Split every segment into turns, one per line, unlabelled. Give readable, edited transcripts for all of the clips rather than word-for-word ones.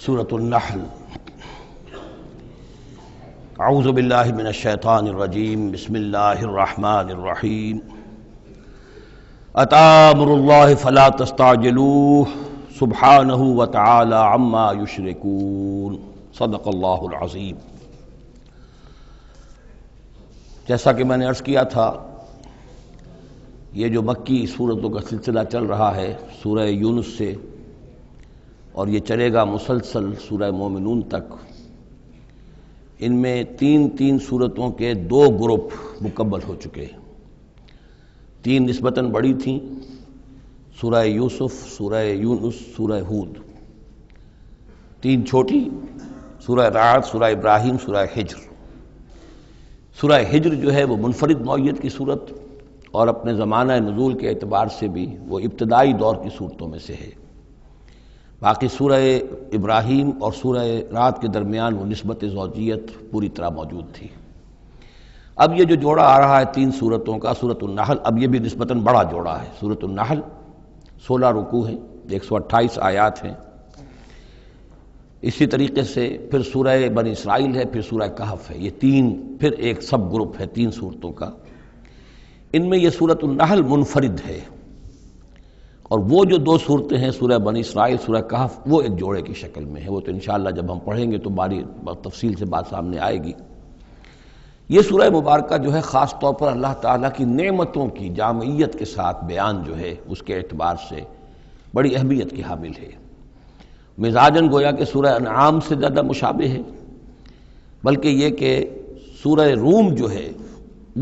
سورۃ النحل۔ اعوذ باللہ من الشیطان الرجیم، بسم اللہ الرحمن الرحیم۔ اتی امر اللہ فلا تستعجلوہ سبحانہ وتعالی عما یشرکون۔ صدق اللہ العظیم۔ جیسا کہ میں نے عرض کیا تھا، یہ جو مکی سورتوں کا سلسلہ چل رہا ہے سورہ یونس سے، اور یہ چلے گا مسلسل سورہ مومنون تک، ان میں تین سورتوں کے 2 گروپ مکمل ہو چکے ہیں۔ 3 نسبتاً بڑی تھیں، سورہ یوسف، سورہ یونس، سورہ ہود۔ 3 چھوٹی، سورہ رعد، سورہ ابراہیم، سورہ حجر۔ سورہ حجر جو ہے وہ منفرد نوعیت کی صورت، اور اپنے زمانہ نزول کے اعتبار سے بھی وہ ابتدائی دور کی صورتوں میں سے ہے۔ باقی سورہ ابراہیم اور سورہ رعد کے درمیان وہ نسبت زوجیت پوری طرح موجود تھی۔ اب یہ جو جوڑا آ رہا ہے 3 سورتوں کا، سورۃ النحل، اب یہ بھی نسبتاً بڑا جوڑا ہے۔ سورۃ النحل 16 رکوع ہیں، 128 آیات ہیں۔ اسی طریقے سے پھر سورہ بنی اسرائیل ہے، پھر سورہ کہف ہے۔ یہ 3 پھر ایک سب گروپ ہے 3 سورتوں کا۔ ان میں یہ سورۃ النحل منفرد ہے، اور وہ جو 2 صورتیں ہیں سورہ بنی اسرائیل، سورہ کہف، وہ ایک جوڑے کی شکل میں ہے۔ وہ تو انشاءاللہ جب ہم پڑھیں گے تو باری تفصیل سے بات سامنے آئے گی۔ یہ سورہ مبارکہ جو ہے خاص طور پر اللہ تعالیٰ کی نعمتوں کی جامعیت کے ساتھ بیان جو ہے اس کے اعتبار سے بڑی اہمیت کی حامل ہے۔ مزاجاً گویا کہ سورہ انعام سے زیادہ مشابہ ہے، بلکہ یہ کہ سورہ روم جو ہے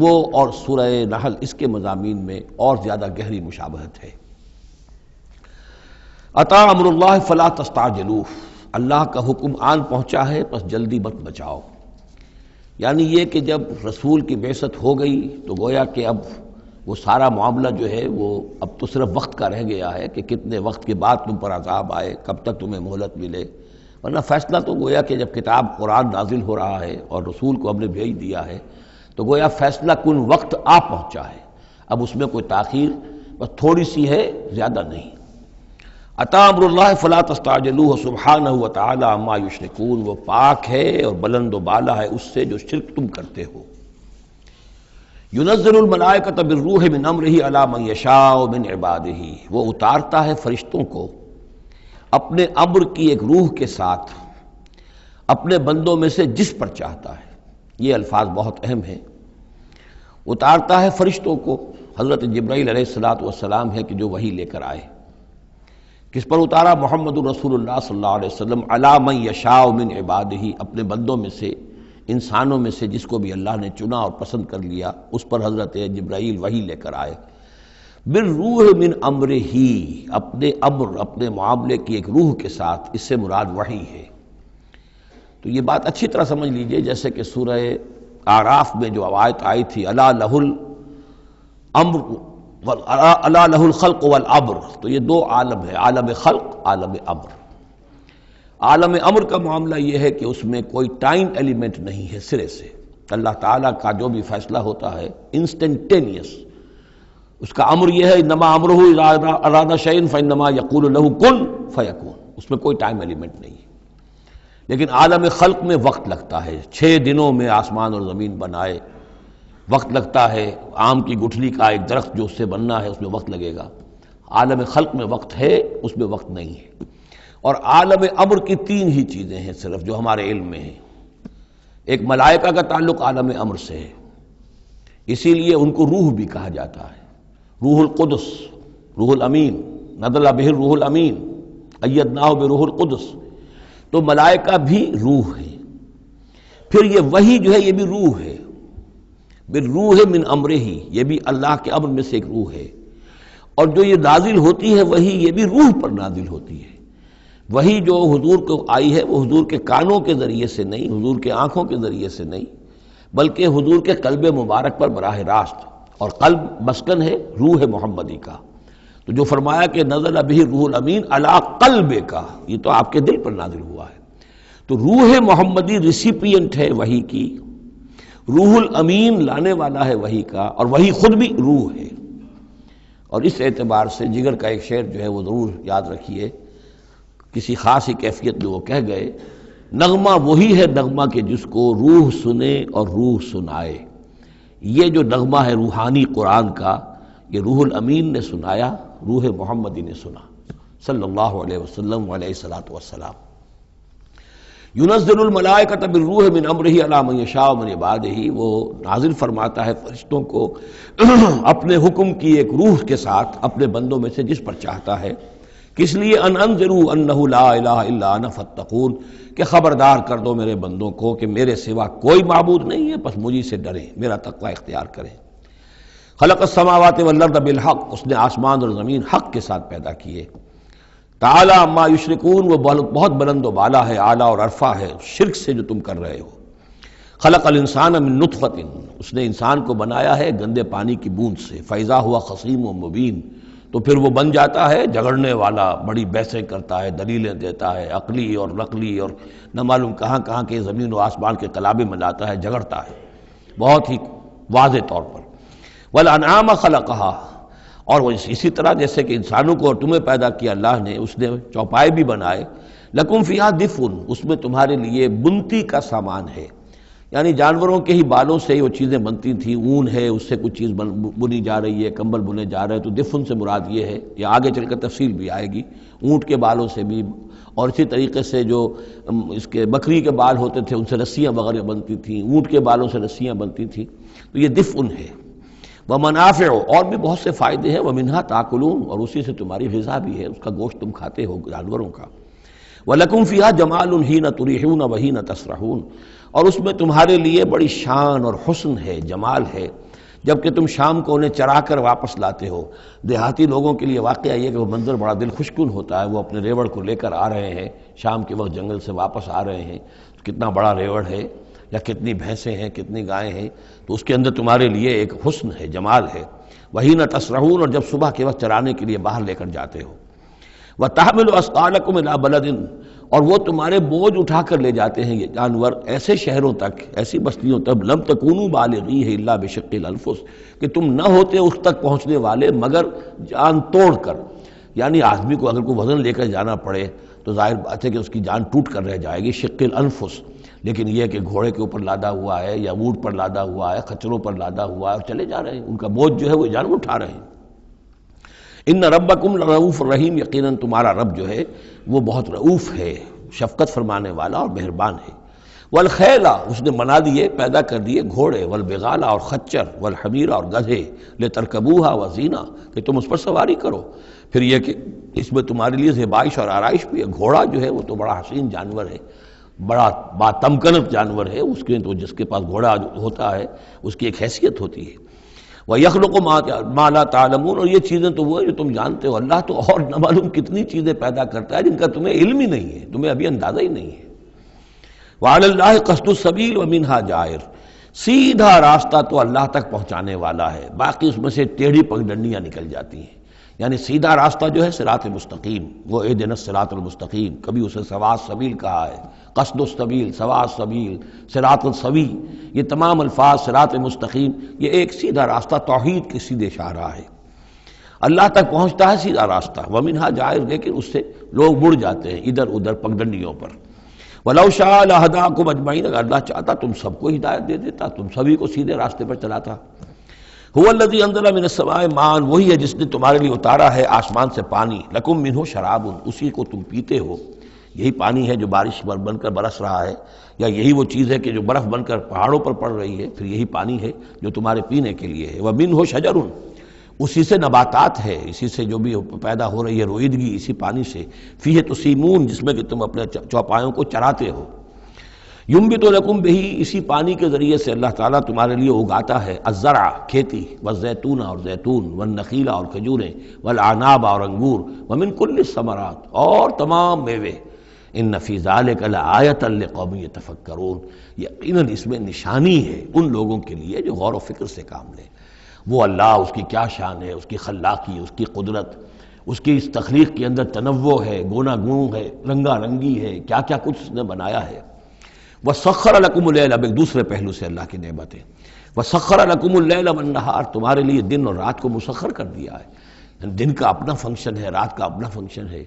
وہ اور سورہ نحل اس کے مضامین میں اور زیادہ گہری مشابہت ہے۔ اتی امر اللہ فلا تستعجلوہ، اللہ کا حکم آن پہنچا ہے پس جلدی مت بچاؤ۔ یعنی یہ کہ جب رسول کی بعثت ہو گئی تو گویا کہ اب وہ سارا معاملہ جو ہے وہ اب تو صرف وقت کا رہ گیا ہے کہ کتنے وقت کے بعد تم پر عذاب آئے، کب تک تمہیں مہلت ملے، ورنہ فیصلہ تو گویا کہ جب کتاب قرآن نازل ہو رہا ہے اور رسول کو ہم نے بھیج دیا ہے تو گویا فیصلہ کن وقت آ پہنچا ہے۔ اب اس میں کوئی تاخیر بس تھوڑی سی ہے، زیادہ نہیں۔ اتی امر اللہ فلا تستعجلوہ سبحانہ وتعالی عما یشرکون، وہ پاک ہے اور بلند و بالا ہے اس سے جو شرک تم کرتے ہو۔ ینزل الملائکۃ بالروح من امرہ علی من یشاء من عبادہ، وہ اتارتا ہے فرشتوں کو اپنے امر کی ایک روح کے ساتھ اپنے بندوں میں سے جس پر چاہتا ہے۔ یہ الفاظ بہت اہم ہیں۔ اتارتا ہے فرشتوں کو، حضرت جبرائیل علیہ السلام ہے کہ جو وحی لے کر آئے۔ کس پر اتارا؟ محمد الرسول اللہ صلی اللہ علیہ وسلم، علی من یشاء من عبادہ، اپنے بندوں میں سے، انسانوں میں سے جس کو بھی اللہ نے چنا اور پسند کر لیا اس پر حضرت جبرائیل وحی لے کر آئے۔ بالروح من امرہ، اپنے امر، اپنے معاملے کی ایک روح کے ساتھ، اس سے مراد وحی ہے۔ تو یہ بات اچھی طرح سمجھ لیجئے، جیسے کہ سورہ اعراف میں جو آیت آئی تھی، الا لہ الامر الا لہ الخلق والامر، تو یہ 2 عالم ہے، عالم خلق، عالم امر۔ عالم امر کا معاملہ یہ ہے کہ اس میں کوئی ٹائم ایلیمنٹ نہیں ہے سرے سے۔ اللہ تعالیٰ کا جو بھی فیصلہ ہوتا ہے انسٹنٹینیس، اس کا امر یہ ہے، انما امرہ اذا اراد شیئا فانما یقول لہ کن فیکون، اس میں کوئی ٹائم ایلیمنٹ نہیں ہے۔ لیکن عالم خلق میں وقت لگتا ہے، 6 دنوں میں آسمان اور زمین بنائے، وقت لگتا ہے۔ آم کی گٹھلی کا ایک درخت جو اس سے بننا ہے اس میں وقت لگے گا۔ عالم خلق میں وقت ہے، اس میں وقت نہیں ہے۔ اور عالم امر کی 3 ہی چیزیں ہیں صرف جو ہمارے علم میں ہیں۔ ایک ملائکہ کا تعلق عالم امر سے ہے، اسی لیے ان کو روح بھی کہا جاتا ہے، روح القدس، روح الامین، نزل بہ الروح الامین، ایدناہ بروح القدس۔ تو ملائکہ بھی روح ہے۔ پھر یہ وحی جو ہے یہ بھی روح ہے، بالروح من امرہ، یہ بھی اللہ کے امر میں سے ایک روح ہے۔ اور جو یہ نازل ہوتی ہے وحی، یہ بھی روح پر نازل ہوتی ہے۔ وحی جو حضور کو آئی ہے وہ حضور کے کانوں کے ذریعے سے نہیں، حضور کے آنکھوں کے ذریعے سے نہیں، بلکہ حضور کے قلب مبارک پر براہ راست، اور قلب مسکن ہے روح محمدی کا۔ تو جو فرمایا کہ نزل بہ الروح الامین علی قلبک، یہ تو آپ کے دل پر نازل ہوا ہے۔ تو روح محمدی ریسیپینٹ ہے وحی کی، روح الامین لانے والا ہے وحی کا، اور وحی خود بھی روح ہے۔ اور اس اعتبار سے جگر کا ایک شعر جو ہے وہ ضرور یاد رکھیے، کسی خاص ہی کیفیت میں وہ کہہ گئے نغمہ وہی ہے نغمہ کہ جس کو روح سنے اور روح سنائے. یہ جو نغمہ ہے روحانی قرآن کا، یہ روح الامین نے سنایا، روح محمدی نے سنا صلی اللہ علیہ وسلم علیہ الصلاۃ والسلام. ينزل الملائکۃ بالروح من امرہ علی من یشاء من عبادہ، وہ نازل فرماتا ہے فرشتوں کو اپنے حکم کی ایک روح کے ساتھ اپنے بندوں میں سے جس پر چاہتا ہے. کس لیے؟ ان انذروا انہ لا الہ الا انا فاتقون، کہ خبردار کر دو میرے بندوں کو کہ میرے سوا کوئی معبود نہیں ہے، بس مجھے سے ڈریں، میرا تقوی اختیار کریں. خلق السماوات والارض بالحق، اس نے آسمان اور زمین حق کے ساتھ پیدا کیے. تعالی عما یشرکون، وہ بہت بلند و بالا ہے، اعلیٰ اور عرفہ ہے شرک سے جو تم کر رہے ہو. خلق الانسان من نطفۃ، اس نے انسان کو بنایا ہے گندے پانی کی بوند سے. فاذا ہوا خصیم و مبین، تو پھر وہ بن جاتا ہے جھگڑنے والا، بڑی بحثیں کرتا ہے، دلیلیں دیتا ہے، عقلی اور نقلی اور نہ معلوم کہاں کہاں کے زمین و آسمان کے کلابے ملاتا ہے، جھگڑتا ہے بہت ہی واضح طور پر. والانعام خلقہا، اور وہ اسی طرح جیسے کہ انسانوں کو اور تمہیں پیدا کیا اللہ نے، اس نے چوپائے بھی بنائے. لکم فیہا دفء، اس میں تمہارے لیے بنتی کا سامان ہے، یعنی جانوروں کے ہی بالوں سے ہی وہ چیزیں بنتی تھیں. اون ہے، اس سے کچھ چیز بنی جا رہی ہے، کمبل بنے جا رہے ہیں، تو دفن سے مراد یہ ہے، یا آگے چل کر تفصیل بھی آئے گی. اونٹ کے بالوں سے بھی، اور اسی طریقے سے جو اس کے بکری کے بال ہوتے تھے ان سے رسیاں وغیرہ بنتی تھیں، اونٹ کے بالوں سے رسیاں بنتی تھیں، تو یہ دفن ہے. ومنافع، اور بھی بہت سے فائدے ہیں. ومنہا تاکلون، اور اسی سے تمہاری غذا بھی ہے، اس کا گوشت تم کھاتے ہو جانوروں کا. وَلَكُمْ فِيهَا جَمَالٌ حِينَ تُرِيحُونَ وَحِينَ تَسْرَحُونَ، اور اس میں تمہارے لیے بڑی شان اور حسن ہے، جمال ہے، جب کہ تم شام کو انہیں چرا کر واپس لاتے ہو. دیہاتی لوگوں کے لیے واقعہ یہ کہ وہ منظر بڑا دل خوشکن ہوتا ہے، وہ اپنے ریوڑ کو لے کر آ رہے ہیں، شام کے وقت جنگل سے واپس آ رہے ہیں، کتنا بڑا ریوڑ ہے یا کتنی بھینسیں ہیں، کتنی گائیں ہیں، تو اس کے اندر تمہارے لیے ایک حسن ہے، جمال ہے. وَحِينَ تَسْرَحُونَ، اور جب صبح کے وقت چرانے کے لیے باہر لے کر جاتے ہو. وَتَحْمِلُ أَثْقَالَكُمْ إِلَىٰ بَلَدٍ، اور وہ تمہارے بوجھ اٹھا کر لے جاتے ہیں یہ جانور ایسے شہروں تک، ایسی بستیوں تک، لم تکونوا بالغیہ الا بشق الانفس، کہ تم نہ ہوتے اس تک پہنچنے والے مگر جان توڑ کر. یعنی آدمی کو اگر کوئی وزن لے کر جانا پڑے تو ظاہر بات ہے کہ اس کی جان ٹوٹ کر رہ جائے گی، شق الانفس. لیکن یہ کہ گھوڑے کے اوپر لادا ہوا ہے یا اونٹ پر لادا ہوا ہے، خچروں پر لادا ہوا ہے اور چلے جا رہے ہیں، ان کا بوجھ جو ہے وہ جانور اٹھا رہے ہیں. ان ربکم لرؤوف الرحیم، یقیناً تمہارا رب جو ہے وہ بہت رؤوف ہے، شفقت فرمانے والا اور مہربان ہے. والخیل، اس نے بنا دیے، پیدا کر دیے گھوڑے، والبغال، اور خچر، والحمیر، اور گدھے، لترکبوها وزینہ، کہ تم اس پر سواری کرو. پھر یہ کہ اس میں تمہارے لیے زیبائش اور آرائش بھی ہے. گھوڑا جو ہے وہ تو بڑا حسین جانور ہے، بڑا باتمکنت جانور ہے، اس کے تو جس کے پاس گھوڑا ہوتا ہے اس کی ایک حیثیت ہوتی ہے. وَيَخْلُقُ مَا لَا تَعْلَمُونَ، اور یہ چیزیں تو وہ ہے جو تم جانتے ہو. اللہ تو اور نہ معلوم کتنی چیزیں پیدا کرتا ہے جن کا تمہیں علم ہی نہیں ہے، تمہیں ابھی اندازہ ہی نہیں ہے. وَعَلَى اللَّهِ قَصْدُ السَّبِيلِ وَمِنْهَا جَائِرٌ، سیدھا راستہ تو اللہ تک پہنچانے والا ہے، باقی اس میں سے ٹیڑھی پگڈنڈیاں نکل جاتی ہیں. یعنی سیدھا راستہ جو ہے صراط مستقیم، وہ اہدنا الصراط المستقیم، کبھی اسے سواء السبیل کہا ہے، قصد السبیل، سواء السبیل، صراط السوی، یہ تمام الفاظ صراط مستقیم یہ ایک سیدھا راستہ توحید کے سیدھے شاہراہ ہے، اللہ تک پہنچتا ہے سیدھا راستہ. ومنہا جائر، لیکن اس سے لوگ مڑ جاتے ہیں ادھر ادھر پگڈنڈیوں پر. وَلَوْ شَاءَ لَهَدَاكُمْ أَجْمَعِينَ، اگر اللہ چاہتا تم سب کو ہدایت دے دیتا، تم سبھی کو سیدھے راستے پر چلاتا. هُوَ الَّذِي أَنزَلَ مِنَ السَّمَاءِ مَاءً، وہی ہے جس نے تمہارے لیے اتارا ہے آسمان سے پانی. لَكُم مِّنْهُ شَرَابٌ، اسی کو تم پیتے ہو. یہی پانی ہے جو بارش بن کر برس رہا ہے، یا یہی وہ چیز ہے کہ جو برف بن کر پہاڑوں پر پڑ رہی ہے، پھر یہی پانی ہے جو تمہارے پینے کے لیے ہے. وَمِنْهُ شَجَرٌ، اسی سے نباتات ہے، اسی سے جو بھی پیدا ہو رہی ہے روئیدگی اسی پانی سے. فِيهِ تُسِيمُونَ، جس میں کہ تم اپنے چوپایوں کو چراتے ہو. ينبت لكم به، اسی پانی کے ذریعے سے اللہ تعالیٰ تمہارے لیے اگاتا ہے الزرع، کھیتی، والزیتون، اور زیتون، والنخیل، اور کھجوریں، والاعناب، اور انگور، ومن کل الثمرات، اور تمام میوے. ان فی ذلک لآیۃ لقوم یتفکرون، یقیناً اس میں نشانی ہے ان لوگوں کے لیے جو غور و فکر سے کام لیں. وہ اللہ، اس کی کیا شان ہے، اس کی خلاقی، اس کی قدرت، اس کی اس تخلیق کے اندر تنوع ہے، گونا گوں ہے، رنگا رنگی ہے، کیا کیا کچھ اس نے بنایا ہے. وَسَخَّرَ لَكُمُ اللَّيْلَ، اب ایک دوسرے پہلو سے اللہ کی نعمتیں. وَسَخَّرَ لَكُمُ اللَّيْلَ وَالنَّهَارَ، تمہارے لیے دن اور رات کو مسخر کر دیا ہے. دن کا اپنا فنکشن ہے، رات کا اپنا فنکشن ہے۔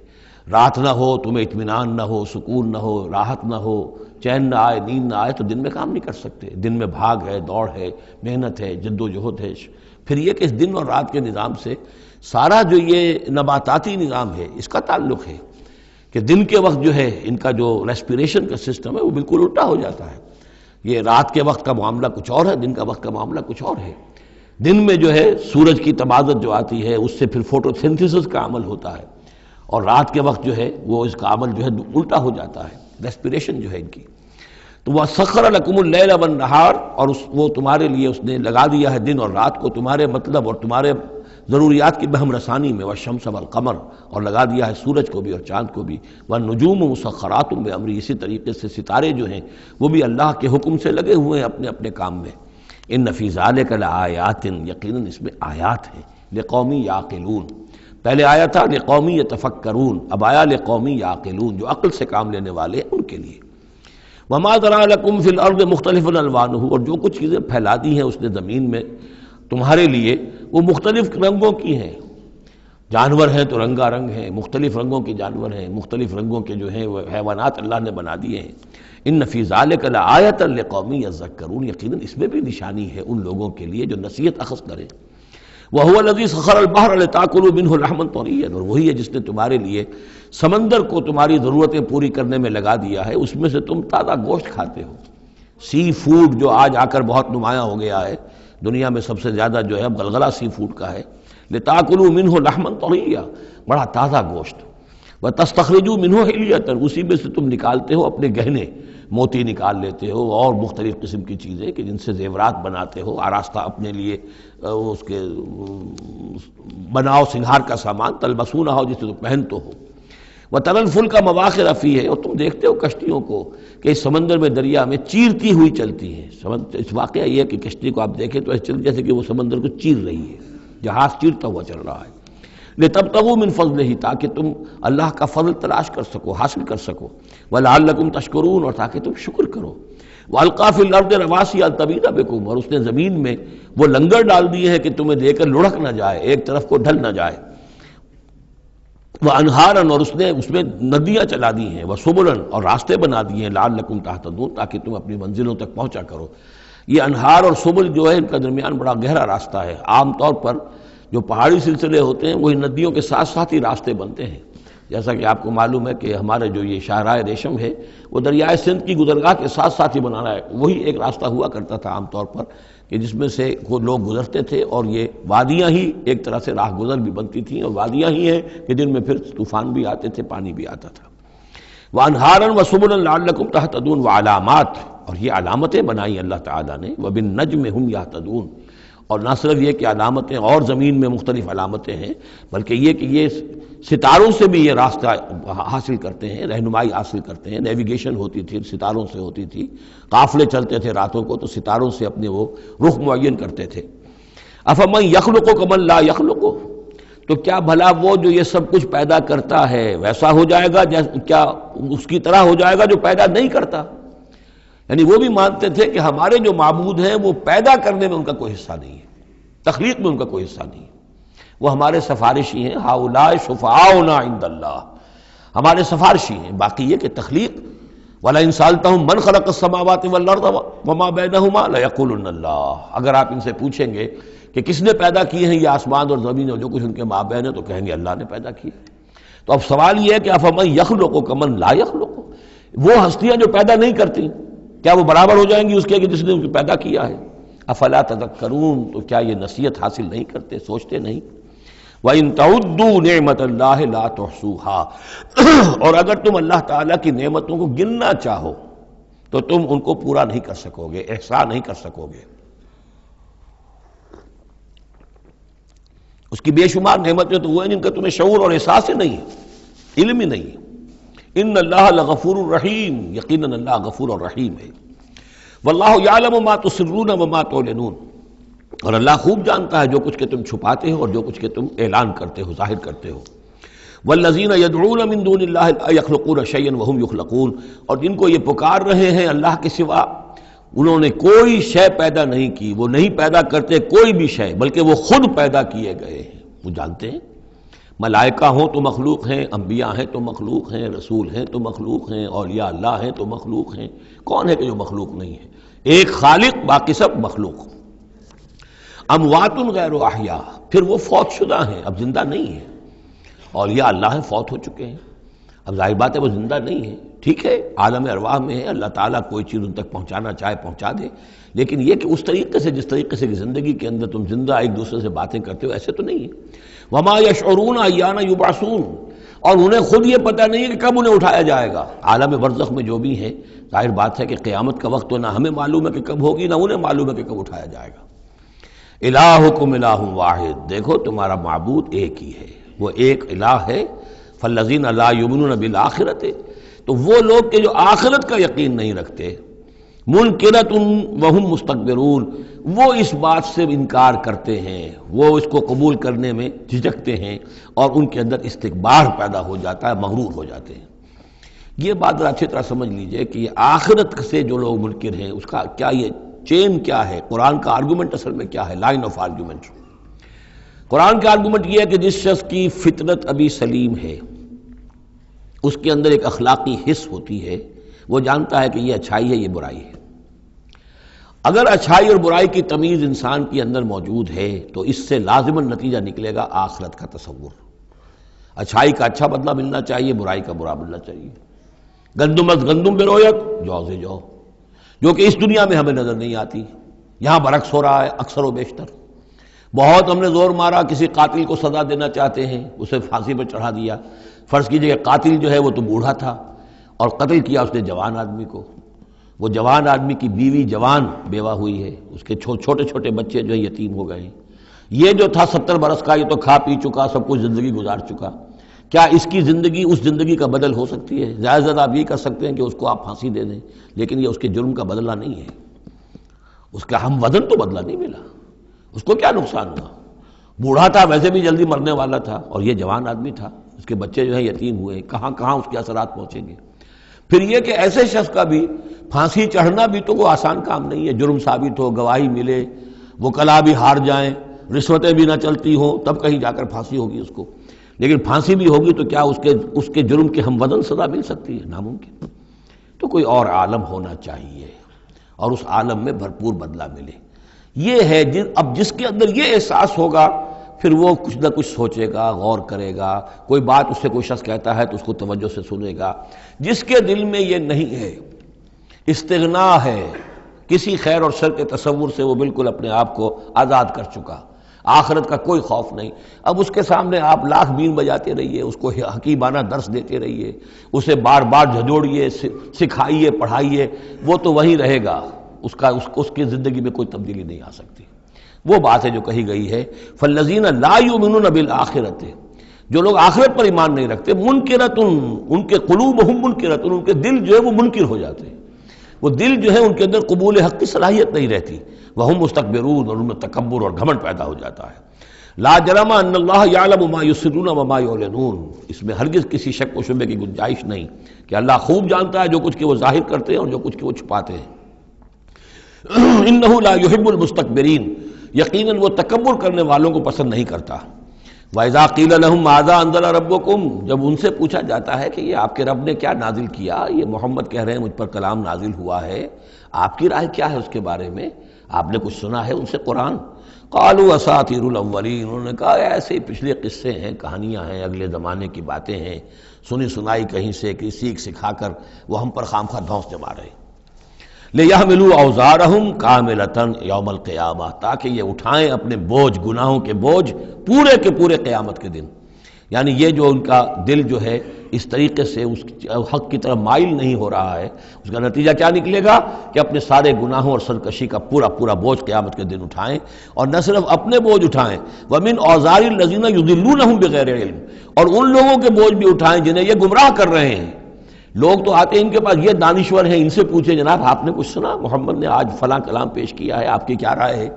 رات نہ ہو تمہیں اطمینان نہ ہو، سکون نہ ہو، راحت نہ ہو، چین نہ آئے، نیند نہ آئے تو دن میں کام نہیں کر سکتے۔ دن میں بھاگ ہے، دوڑ ہے، محنت ہے، جد و جہد ہے۔ پھر یہ کہ اس دن اور رات کے نظام سے سارا جو یہ نباتاتی نظام ہے اس کا تعلق ہے کہ دن کے وقت جو ہے ان کا جو ریسپیریشن کا سسٹم ہے وہ بالکل الٹا ہو جاتا ہے۔ یہ رات کے وقت کا معاملہ کچھ اور ہے، دن کا وقت کا معاملہ کچھ اور ہے۔ دن میں جو ہے سورج کی تبادت جو آتی ہے اس سے پھر فوٹو سنتھسس کا عمل ہوتا ہے، اور رات کے وقت جو ہے وہ اس کا عمل جو ہے الٹا ہو جاتا ہے، ریسپیریشن جو ہے ان کی۔ تو وہ سخر لکم اللیل والنہار، اور وہ تمہارے لیے اس نے لگا دیا ہے دن اور رات کو تمہارے مطلب اور تمہارے ضروریات کی بہم رسانی میں، والشمس والقمر، اور لگا دیا ہے سورج کو بھی اور چاند کو بھی، والنجوم مسخرات بامرہ، اسی طریقے سے ستارے جو ہیں وہ بھی اللہ کے حکم سے لگے ہوئے ہیں اپنے اپنے کام میں۔ ان فی ذلک لآیات، یقیناً اس میں آیات ہیں، لقوم یعقلون۔ پہلے آیا تھا لقوم یتفکرون، اب آیا لقوم یعقلون، جو عقل سے کام لینے والے ہیں ان کے لیے۔ وما ذرأ لکم فی الارض مختلف الوانہ، اور جو کچھ چیزیں پھیلا دی ہیں اس نے زمین میں تمہارے لیے وہ مختلف رنگوں کی ہیں۔ جانور ہیں تو رنگا رنگ ہیں، مختلف رنگوں کے جانور ہیں، مختلف رنگوں کے جو ہیں وہ حیوانات اللہ نے بنا دیے ہیں۔ ان فی ذلک لآیۃ لقوم یذکرون، یقیناً اس میں بھی نشانی ہے ان لوگوں کے لیے جو نصیحت اخذ کریں۔ وَهُوَ الَّذِي سَخَّرَ الْبَحْرَ لِتَأْكُلُوا مِنْهُ لَحْمًا طَرِيًّا، اور وہی ہے جس نے تمہارے لیے سمندر کو تمہاری ضرورتیں پوری کرنے میں لگا دیا ہے، اس میں سے تم تازہ گوشت کھاتے ہو۔ سی فوڈ جو آج آ کر بہت نمایاں ہو گیا ہے دنیا میں، سب سے زیادہ جو ہے غلغلہ سی فوڈ کا ہے۔ لِتَأْكُلُوا مِنْهُ لَحْمًا طَرِيًّا، بڑا تازہ گوشت۔ وَتَسْتَخْرِجُوا مِنْهُ حِلْيَةً، اسی میں سے تم نکالتے ہو اپنے گہنے، موتی نکال لیتے ہو اور مختلف قسم کی چیزیں کہ جن سے زیورات بناتے ہو، آراستہ اپنے لیے اس کے بناؤ سنگھار کا سامان، تلبسونہ ہو جسے تم پہنتے ہو۔ وَتَرَى الْفُلْكَ مَوَاخِرَ فِيهِ، اور تم دیکھتے ہو کشتیوں کو کہ اس سمندر میں، دریا میں چیرتی ہوئی چلتی ہیں۔ اس واقعہ یہ ہے کہ کشتی کو آپ دیکھیں تو ایسے چل جیسے کہ وہ سمندر کو چیر رہی ہے، جہاز چیرتا ہوا چل رہا ہے۔ لِتَبْتَغُوا مِنْ فَضْلِهِ، تاکہ تم اللہ کا فضل تلاش کر سکو، حاصل کر سکو۔ وَلَعَلَّكُمْ تَشْكُرُونَ، اور تاکہ تم شکر کرو۔ وَأَلْقَىٰ فِي الْأَرْضِ رَوَاسِيَ أَن تَمِيدَ بِكُمْ، اور اس نے زمین میں وہ لنگر ڈال دیے ہیں کہ تمہیں دے کر لڑک نہ جائے، ایک طرف کو ڈھل نہ جائے۔ وَأَنْهَارًا، اور اس میں ندیاں چلا دی ہیں۔ وَسُبُلًا، اور راستے بنا دیے ہیں۔ لَعَلَّكُمْ تَهْتَدُونَ، تاکہ تم اپنی منزلوں تک پہنچا کرو۔ یہ انہار اور سبل جو ہے ان کا درمیان بڑا گہرا راستہ ہے۔ عام طور پر جو پہاڑی سلسلے ہوتے ہیں وہی ندیوں کے ساتھ ساتھ ہی راستے بنتے ہیں۔ جیسا کہ آپ کو معلوم ہے کہ ہمارے جو یہ شاہراہ ریشم ہے وہ دریائے سندھ کی گزرگاہ کے ساتھ ساتھ ہی بنانا ہے، وہی ایک راستہ ہوا کرتا تھا عام طور پر کہ جس میں سے وہ لوگ گزرتے تھے، اور یہ وادیاں ہی ایک طرح سے راہ گزر بھی بنتی تھیں، اور وادیاں ہی ہیں کہ جن میں پھر طوفان بھی آتے تھے، پانی بھی آتا تھا۔ وَأَنْهَارًا وَسُبُلًا لَعَلَّكُمْ تَهْتَدُونَ، وَعَلَامَاتٍ، اور یہ علامتیں بنائی اللہ تعالیٰ نے۔ وَبِالنَّجْمِ هُمْ يَهْتَدُونَ، اور نہ صرف یہ کہ علامتیں اور زمین میں مختلف علامتیں ہیں، بلکہ یہ کہ یہ ستاروں سے بھی یہ راستہ حاصل کرتے ہیں، رہنمائی حاصل کرتے ہیں۔ نیویگیشن ہوتی تھی، ستاروں سے ہوتی تھی، قافلے چلتے تھے راتوں کو تو ستاروں سے اپنے وہ رخ معین کرتے تھے۔ أَفَمَن يَخْلُقُ كَمَن لَّا يَخْلُقُ، تو کیا بھلا وہ جو یہ سب کچھ پیدا کرتا ہے ویسا ہو جائے گا، کیا اس کی طرح ہو جائے گا جو پیدا نہیں کرتا؟ یعنی وہ بھی مانتے تھے کہ ہمارے جو معبود ہیں وہ پیدا کرنے میں ان کا کوئی حصہ نہیں ہے، تخلیق میں ان کا کوئی حصہ نہیں ہے، وہ ہمارے سفارشی ہیں۔ ہؤلاء شفعاؤنا عند اللہ، ہمارے سفارشی ہیں۔ باقی یہ کہ تخلیق، وَلَئِن سَأَلْتَهُم مَّنْ خَلَقَ السَّمَاوَاتِ وَالْأَرْضَ وَمَا بَيْنَهُمَا لَيَقُولُنَّ اللَّهُ، اگر آپ ان سے پوچھیں گے کہ کس نے پیدا کیے ہیں یہ آسمان اور زمین اور جو کچھ ان کے مابین ہے، تو کہیں گے اللہ نے پیدا کیے۔ تو اب سوال یہ ہے کہ أَفَمَن يَخْلُقُ كَمَن لَّا يَخْلُقُ، وہ ہستیاں جو پیدا نہیں کرتی کیا وہ برابر ہو جائیں گی اس کے کہ جس نے ان کو پیدا کیا ہے؟ افلا تذکرون، تو کیا یہ نصیحت حاصل نہیں کرتے، سوچتے نہیں؟ وَإِن تَعُدُّوا نِعْمَةَ اللَّهِ لَا تُحْصُوهَا، اور اگر تم اللہ تعالیٰ کی نعمتوں کو گننا چاہو تو تم ان کو پورا نہیں کر سکو گے، احصاء نہیں کر سکو گے۔ اس کی بے شمار نعمتیں تو وہ ہیں جن کا تمہیں شعور اور احساس ہی نہیں ہے، علم ہی نہیں ہے۔ ان اللہ لغفور الرحیم، یقیناً اللہ غفور اور رحیم ہے۔ واللہ یعلم ما تسرون وما تعلنون، اور اللہ خوب جانتا ہے جو کچھ کہ تم چھپاتے ہو اور جو کچھ کہ تم اعلان کرتے ہو، ظاہر کرتے ہو۔ والذین یدعون من دون اللہ لا یخلقون شیئا وهم یخلقون، اور جن کو یہ پکار رہے ہیں اللہ کے سوا، انہوں نے کوئی شے پیدا نہیں کی، وہ نہیں پیدا کرتے کوئی بھی شے، بلکہ وہ خود پیدا کیے گئے ہیں۔ وہ جانتے ہیں ملائکہ ہوں تو مخلوق ہیں، انبیاء ہیں تو مخلوق ہیں، رسول ہیں تو مخلوق ہیں، اولیاء اللہ ہیں تو مخلوق ہیں، کون ہے کہ جو مخلوق نہیں ہے؟ ایک خالق، باقی سب مخلوق۔ اموات غیر احیاء، پھر وہ فوت شدہ ہیں، اب زندہ نہیں ہیں۔ اولیاء اللہ ہیں، فوت ہو چکے ہیں، اب ظاہر بات ہے وہ زندہ نہیں ہیں، ٹھیک ہے عالم ارواح میں ہے، اللہ تعالیٰ کوئی چیز ان تک پہنچانا چاہے پہنچا دے، لیکن یہ کہ اس طریقے سے جس طریقے سے زندگی کے اندر تم زندہ ایک دوسرے سے باتیں کرتے ہو ایسے تو نہیں ہے۔ وما یشعرون ایان یبعثون، اور انہیں خود یہ پتہ نہیں ہے کہ کب انہیں اٹھایا جائے گا۔ عالم برزخ میں جو بھی ہے، ظاہر بات ہے کہ قیامت کا وقت تو نہ ہمیں معلوم ہے کہ کب ہوگی، نہ انہیں معلوم ہے کہ کب اٹھایا جائے گا۔ الہکم الہ واحد، دیکھو تمہارا معبود ایک ہی ہے، وہ ایک الہ ہے۔ فالذین لا یؤمنون بالآخرۃ، تو وہ لوگ کہ جو آخرت کا یقین نہیں رکھتے، منکرۃ وہم مستکبرون، وہ اس بات سے انکار کرتے ہیں، وہ اس کو قبول کرنے میں جھجکتے ہیں اور ان کے اندر استکبار پیدا ہو جاتا ہے، مغرور ہو جاتے ہیں۔ یہ بات اچھی طرح سمجھ لیجئے کہ یہ آخرت سے جو لوگ منکر ہیں اس کا کیا یہ چین کیا ہے، قرآن کا آرگومنٹ اصل میں کیا ہے، لائن آف آرگومنٹ۔ قرآن کا آرگومنٹ یہ ہے کہ جس شخص کی فطرت ابھی سلیم ہے، اس کے اندر ایک اخلاقی حس ہوتی ہے، وہ جانتا ہے کہ یہ اچھائی ہے، یہ برائی ہے۔ اگر اچھائی اور برائی کی تمیز انسان کے اندر موجود ہے تو اس سے لازماً نتیجہ نکلے گا آخرت کا تصور۔ اچھائی کا اچھا بدلہ ملنا چاہیے، برائی کا برا ملنا چاہیے۔ گندم از گندم برویت جو سے جو، جو کہ اس دنیا میں ہمیں نظر نہیں آتی، یہاں برعکس ہو رہا ہے اکثر و بیشتر۔ بہت ہم نے زور مارا، کسی قاتل کو سزا دینا چاہتے ہیں، اسے پھانسی پر چڑھا دیا۔ فرض کیجئے کہ قاتل جو ہے وہ تو بوڑھا تھا اور قتل کیا اس نے جوان آدمی کو، وہ جوان آدمی کی بیوی جوان بیوہ ہوئی ہے، اس کے چھوٹے چھوٹے بچے جو ہیں یتیم ہو گئے ہیں۔ یہ جو تھا 70 برس کا، یہ تو کھا پی چکا، سب کچھ زندگی گزار چکا، کیا اس کی زندگی اس زندگی کا بدل ہو سکتی ہے؟ زیادہ سے زیادہ آپ یہ کر سکتے ہیں کہ اس کو آپ پھانسی دے دیں، لیکن یہ اس کے جرم کا بدلہ نہیں ہے، اس کا ہم وزن تو بدلہ نہیں ملا۔ اس کو کیا نقصان ہوا؟ بوڑھا تھا، ویسے بھی جلدی مرنے والا تھا، اور یہ جوان آدمی تھا، اس کے بچے جو ہیں یتیم ہوئے، کہاں کہاں اس کے اثرات پہنچیں گے۔ پھر یہ کہ ایسے شخص کا بھی پھانسی چڑھنا بھی تو کوئی آسان کام نہیں ہے، جرم ثابت ہو، گواہی ملے، وکلاء بھی ہار جائیں، رشوتیں بھی نہ چلتی ہوں، تب کہیں جا کر پھانسی ہوگی اس کو۔ لیکن پھانسی بھی ہوگی تو کیا اس کے جرم کے ہم وزن سزا مل سکتی ہے؟ ناممکن۔ تو کوئی اور عالم ہونا چاہیے اور اس عالم میں بھرپور بدلہ ملے۔ یہ ہے اب جس کے اندر یہ احساس ہوگا، پھر وہ کچھ نہ کچھ سوچے گا، غور کرے گا، کوئی بات اس سے کوئی شخص کہتا ہے تو اس کو توجہ سے سنے گا۔ جس کے دل میں یہ نہیں ہے، استغنا ہے، کسی خیر اور شر کے تصور سے وہ بالکل اپنے آپ کو آزاد کر چکا، آخرت کا کوئی خوف نہیں، اب اس کے سامنے آپ لاکھ بین بجاتے رہیے، اس کو حکیمانہ درس دیتے رہیے، اسے بار بار جھنجھوڑیے، سکھائیے، پڑھائیے، وہ تو وہیں رہے گا، اس کی زندگی میں کوئی تبدیلی نہیں آ سکتی۔ وہ بات ہے جو کہی گئی ہے فالذین لا یؤمنون بالآخرۃ، جو لوگ آخرت پر ایمان نہیں رکھتے، منکرۃ، ان کے قلوبہم منکرۃ، ان کے دل جو ہے وہ منکر ہو جاتے ہیں، وہ دل جو ہے ان کے اندر قبول حق کی صلاحیت نہیں رہتی، وہم مستکبرون، اور ان میں تکبر اور گھمنڈ پیدا ہو جاتا ہے۔ لا جرم ان اللہ یعلم ما یسرون وما یعلنون، اس میں ہرگز کسی شک و شبے کی گنجائش نہیں کہ اللہ خوب جانتا ہے جو کچھ کہ وہ ظاہر کرتے ہیں اور جو کچھ کہ وہ چھپاتے ہیں۔ انہ لا یحب المستکبرین، یقیناً وہ تکبر کرنے والوں کو پسند نہیں کرتا۔ وَإِذَا قِيلَ لَهُمْ مَاذَا أَنزَلَ رَبُّكُمْ، جب ان سے پوچھا جاتا ہے کہ یہ آپ کے رب نے کیا نازل کیا، یہ محمد کہہ رہے ہیں مجھ پر کلام نازل ہوا ہے، آپ کی رائے کیا ہے اس کے بارے میں، آپ نے کچھ سنا ہے ان سے قرآن؟ قالوا اساطیر الاولین، انہوں نے کہا ایسے پچھلے قصے ہیں، کہانیاں ہیں، اگلے زمانے کی باتیں ہیں، سنی سنائی کہیں سے کہ سیکھ سکھا کر وہ ہم پر خام خواہ دھونس جما رہے ہیں۔ لِيَحْمِلُوا أَوْزَارَهُمْ كَامِلَةً يَوْمَ الْقِيَامَةِ، تاکہ یہ اٹھائیں اپنے بوجھ، گناہوں کے بوجھ پورے کے پورے قیامت کے دن۔ یعنی یہ جو ان کا دل جو ہے اس طریقے سے اس حق کی طرف مائل نہیں ہو رہا ہے، اس کا نتیجہ کیا نکلے گا کہ اپنے سارے گناہوں اور سرکشی کا پورا پورا بوجھ قیامت کے دن اٹھائیں، اور نہ صرف اپنے بوجھ اٹھائیں، وَمِنْ أَوْزَارِ الَّذِينَ يُضِلُّونَهُمْ بِغَيْرِ عِلْمٍ، اور ان لوگوں کے بوجھ بھی اٹھائیں جنہیں یہ گمراہ کر رہے ہیں۔ لوگ تو آتے ہیں ان کے پاس، یہ دانشور ہیں، ان سے پوچھیں جناب آپ نے کچھ سنا، محمد نے آج فلاں کلام پیش کیا ہے، آپ کی کیا رائے ہے؟